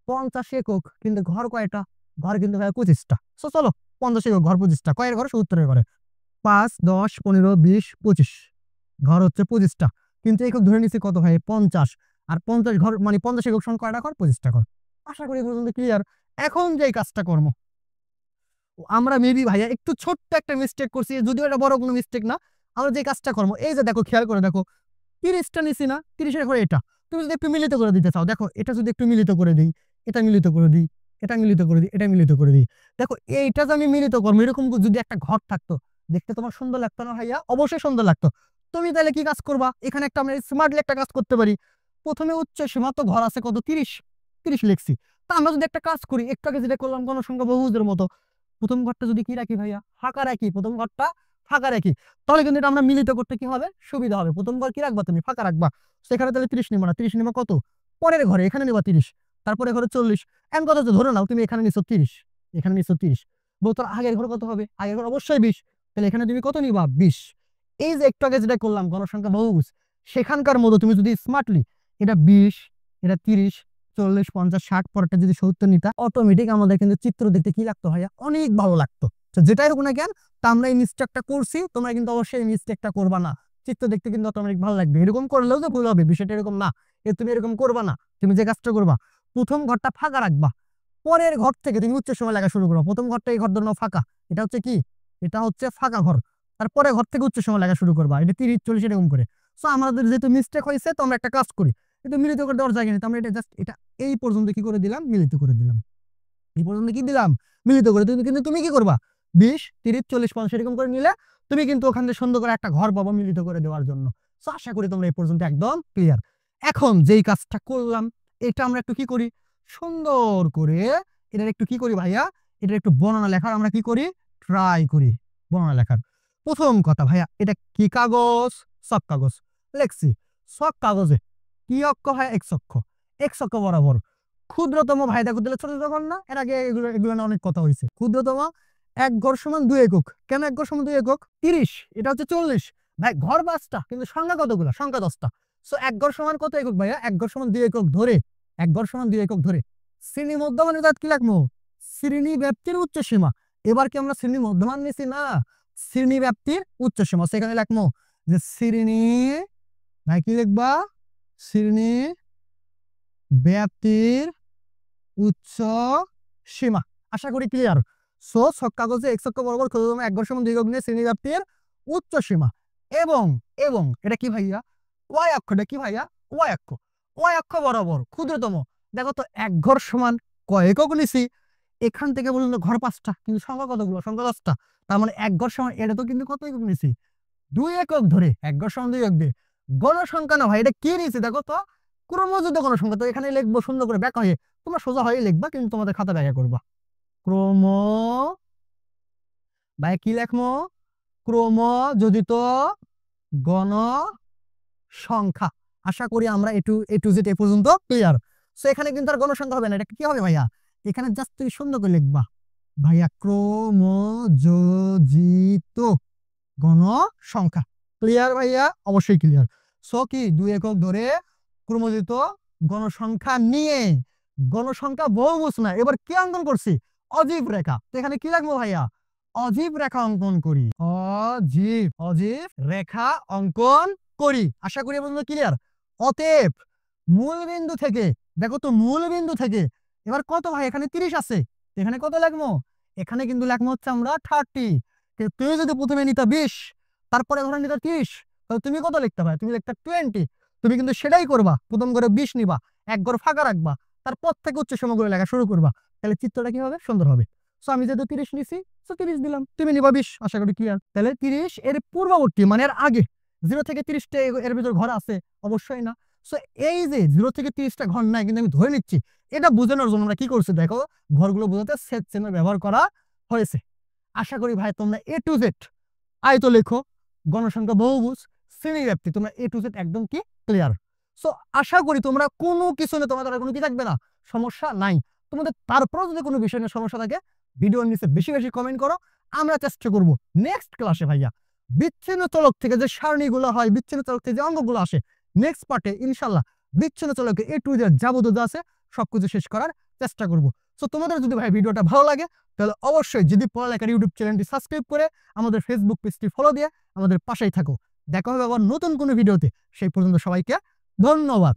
50 একক কিন্তু ঘর কয়টা? ঘর কিন্তু ভাই 25টা। সো চলো 50 একক ঘর 25টা। কয়ের ঘরে? 70-এর ঘরে। 5 10 15 20 25, ঘর হচ্ছে 25টা, কিন্তু একক ধরে নিচ্ছে কত ভাই? 50। আর 50 ঘর মানে 50 একক সমান কয়টা ঘর? 25টা ঘর। আশা করি পর্যন্ত ক্লিয়ার। এখন যে কাজটা করবো আমরা, মেবি ভাইয়া একটু ছোট্ট একটা মিস্টেক করছি, যদিও এটা বড় কোনো মিস্টেক না। আমরা যে কাজটা করবো, এই যে দেখো খেয়াল করে দেখো, 30টা নিছি না? 30-এর ঘরে এটা তুমি যদি একটু মিলিত করে দিতে চাও, দেখো এটা যদি একটু মিলিত করে দিই, এটা মিলিত করে দিই, এটা মিলিত করে দিই, এটা মিলিত করে দিই, দেখো এইটা যে আমি মিলিত করবো, এরকম যদি একটা ঘর থাকতো, দেখতে তোমার সুন্দর লাগতো না ভাইয়া? অবশ্যই সুন্দর লাগতো। তুমি তাহলে কি কাজ করবা? এখানে একটা আমরা স্মার্টলি একটা কাজ করতে পারি। প্রথমে উচ্চ সীমা তো ঘর আছে কত? 30, 30 লিখছি। তা আমরা যদি একটা কাজ করি, একটু আগে যেটা করলাম গণসংখ্যা বহুভুজের মতো, প্রথম ঘরটা যদি কি রাখি ভাইয়া? ফাঁকা রাখি। প্রথম ঘরটা ফাঁকা রাখি, তাহলে কিন্তু এটা আমরা মিলিত করতে কি হবে? সুবিধা হবে। প্রথম ঘর কি রাখবা? তুমি ফাঁকা রাখবা। সেখানে তাহলে 30 নিবা না, 30 নিবা কত? পরের ঘরে, এখানে নিবা 30, তারপরে ঘরে 40। এমন কথা ধরে নাও তুমি এখানে নিছো 30, এখানে নিছো 30, তোর আগের ঘর কত হবে? আগের ঘর অবশ্যই 20, তাহলে এখানে তুমি কত নিবা? 20। এই যে একটু আগে যেটা করলাম গণসংখ্যা বহুভুজ, সেখানকার মতো তুমি যদি স্মার্টলি এটা 20, এটা 30 40 50 60 পরেরটা যদি 70 নিতা, অটোমেটিক আমাদের কিন্তু চিত্র দেখতে কি লাগতো ভাইয়া? অনেক ভালো লাগতো। তো যেটাই হোক না কেন, তা আমরা এই মিস্টেকটা করছি, তোমরা কিন্তু অবশ্যই এই মিস্টেকটা করবা না। চিত্র দেখতে কিন্তু অটোমেটিক ভালো লাগবে। এরকম করলেও তো ভুল হবে, বিষয়টা এরকম না। তুমি এরকম করবা না। তুমি যে কাজটা করবা, প্রথম ঘরটা ফাঁকা রাখবা, পরের ঘর থেকে তুমি উচ্চ সময় লেখা শুরু করো। প্রথম ঘরটা এই ঘর ধরো ফাঁকা, এটা হচ্ছে কি? এটা হচ্ছে ফাঁকা ঘর। তারপরে ঘর থেকে উচ্চ সময় লেখা শুরু করবা, এটা 30 40 এরকম করে। সো আমাদের যেহেতু মিস্টেক হয়েছে, তো আমরা একটা কাজ করি, এটা মিলিত করে দেওয়ার জায়গা নেই, তো আমরা এটা জাস্ট এটা এই পর্যন্ত কি করে দিলাম? মিলিত করে দিলাম। এই পর্যন্ত কি দিলাম? মিলিত করে। কিন্তু তুমি কি করবা? 20 30 40 50 এরকম করে নিলে তুমি কিন্তু ওখান থেকে সুন্দর করে একটা ঘর পাবো মিলিত করে দেওয়ার জন্য। তো আশা করি তোমরা এই পর্যন্ত একদম ক্লিয়ার। এখন যেই কাজটা করলাম, এটা আমরা একটু কি করি? সুন্দর করে এটার একটু কি করি ভাইয়া? এটার একটু বর্ণনা লেখার আমরা কি করি? ট্রাই করি বর্ণনা লেখার। প্রথম কথা ভাইয়া, এটা কি কাগজ? সব কাগজ লেখছি। সব কাগজে কি অক্ষ হয়? এক্স অক্ষ। এক্স অক্ষ বরাবর ক্ষুদ্রতম ভাই দেখো, দিলে ছোট ঘর না? এর আগে এগুলো এগুলো নিয়ে অনেক কথা হয়েছে। ক্ষুদ্রতম এক ঘর সমান 2 একক। কেন এক ঘর সমান 2 একক? 30, এটা হচ্ছে 40। ভাই ঘর 5টা কিন্তু সংখ্যা কতগুলো? সংখ্যা 10টা। সো এক ঘর সমান কত একক ভাইয়া? এক ঘর সমান 2 একক ধরে, এক ঘর সমান 2 একক ধরে শ্রেণী মধ্যমান কি লাগবো? শ্রেণী ব্যাপ্তির উচ্চ সীমা। এবার কি আমরা শ্রেণী মধ্যমান নিছি না? শ্রেণী ব্যাপ্তির উচ্চ সীমা। সেখানে লিখবো যে শ্রেণী, ভাই কি লিখবা? শ্রেণী ব্যাপ্তির উচ্চ সীমা। আশা করি ক্লিয়ার। সো ছক কাগজে এক অক্ষ বরাবর ক্ষুদ্রতম এক ঘর সমান 2 একক নিয়ে শ্রেণী ব্যাপ্তির উচ্চ সীমা। এবং এবং এটা কি ভাইয়া? ওয়াই অক্ষ। এটা কি ভাইয়া? ওয়াই অক্ষ। ওয়াই অক্ষ বরাবর ক্ষুদ্রতম, দেখো তো এক ঘর সমান কয় একক নিছি? এখান থেকে পর্যন্ত ঘর 5টা কিন্তু সংখ্যা কতগুলো? সংখ্যা 10টা। তার মানে এক ঘর সমান, এটা তো কিন্তু কত একক নিছি? 2 একক ধরে। এক ঘর সমান 2 একক দিয়ে গণসংখ্যা না ভাই, এটা কি নিছি দেখো তো? ক্রমযুক্ত গণসংখ্যা। তো এখানে লিখবো সুন্দর করে ব্যাখ্যা হয়ে, তোমরা সোজা হয়ে লিখবা কিন্তু তোমাদের খাতা ব্যাখ্যা করবা। ক্রম, ভাই কি লেখবো? ক্রমযোজিত গণ সংখ্যা। আশা করি আমরা এ টু জেড এ পর্যন্ত ক্লিয়ার। সো এখানে কিন্তু আর গণসংখ্যা হবে না, এটা কি হবে ভাইয়া? এখানে জাস্ট তুমি সুন্দর করে লিখবা ভাইয়া ক্রমযোজিত গণসংখ্যা। ক্লিয়ার ভাইয়া? অবশ্যই ক্লিয়ার। সো কি 2 একক ধরে ক্রমযোজিত গণসংখ্যা নিয়ে, গণসংখ্যা বহুভুজ না, এবার কি অঙ্কন করছি? অজীব রেখা। তো এখানে কি লাগবো ভাইয়া? অজীব রেখা অঙ্কন করি। অজীব রেখা অঙ্কন করি। আশা করি পর্যন্ত ক্লিয়ার। অতএব মূল বিন্দু থেকে, দেখো তো মূল বিন্দু থেকে এবার কত ভাই? এখানে 30 আছে, এখানে কত লাগবো? এখানে কিন্তু লাগবো হচ্ছে আমরা 30। তুমি যদি প্রথমে নিতা 20, তারপরে ধরে নিতা 30, তাহলে তুমি কত লিখতে পারো? তুমি লিখতে 20। তুমি কিন্তু সেটাই করবা, প্রথম করে 20 নিবা, এক ঘর ফাঁকা রাখবা, তারপর থেকে উচ্চ সমগ্র লেখা শুরু করবা। তাহলে চিত্রটা কি হবে? সুন্দর হবে। সো আমি যেহেতু 30 নিছি, সো 30 দিলাম, তুমি নিবা 20। আশা করি ক্লিয়ার। তাহলে 30 এর পূর্ববর্তী মানে এর আগে 0 থেকে 30টা এর ভিতর ঘর আছে? অবশ্যই না। সো এই যে 0 থেকে 30টা ঘর নাই, কিন্তু আমি ধরে নিচ্ছি, এটা বোঝানোর জন্য আমরা কি করছি দেখো, ঘরগুলো বোঝাতে সেট চিহ্ন ব্যবহার করা হয়েছে। আশা করি ভাই তোমরা এ টু জেড, আয়ত লেখো, গণসংখ্যা, বহুভুজ, শ্রেণীব্যাপ্তি, তোমরা এ টু জেড একদম কি ক্লিয়ার। সো আশা করি তোমরা কোনো কিছু নিয়ে তোমাদের কোনো কি থাকবে না, সমস্যা নাই। তোমাদের তারপরেও যদি কোনো বিষয় নিয়ে সমস্যা থাকে, ভিডিওর নিচে বেশি বেশি কমেন্ট করো, আমরা চেষ্টা করব নেক্সট ক্লাসে ভাইয়া বিচ্ছিন্ন চলক থেকে যে সারণীগুলো হয়, বিচ্ছিন্ন চলক থেকে যে অঙ্কগুলো আসে, নেক্সট পার্টে ইনশাল্লাহ বিচ্ছিন্ন চলকে এ টু জেড যাবতীয় আছে সবকিছু শেষ করার চেষ্টা করব। সো তোমাদের যদি ভাই ভিডিওটা ভালো লাগে, তাহলে অবশ্যই যদি পড়ালেখার ইউটিউব চ্যানেলটি সাবস্ক্রাইব করে আমাদের ফেসবুক পেজটি ফলো দিয়ে আমাদের পাশেই থাকো। দেখা হবে আবার নতুন কোনো ভিডিওতে। সেই পর্যন্ত সবাইকে ধন্যবাদ।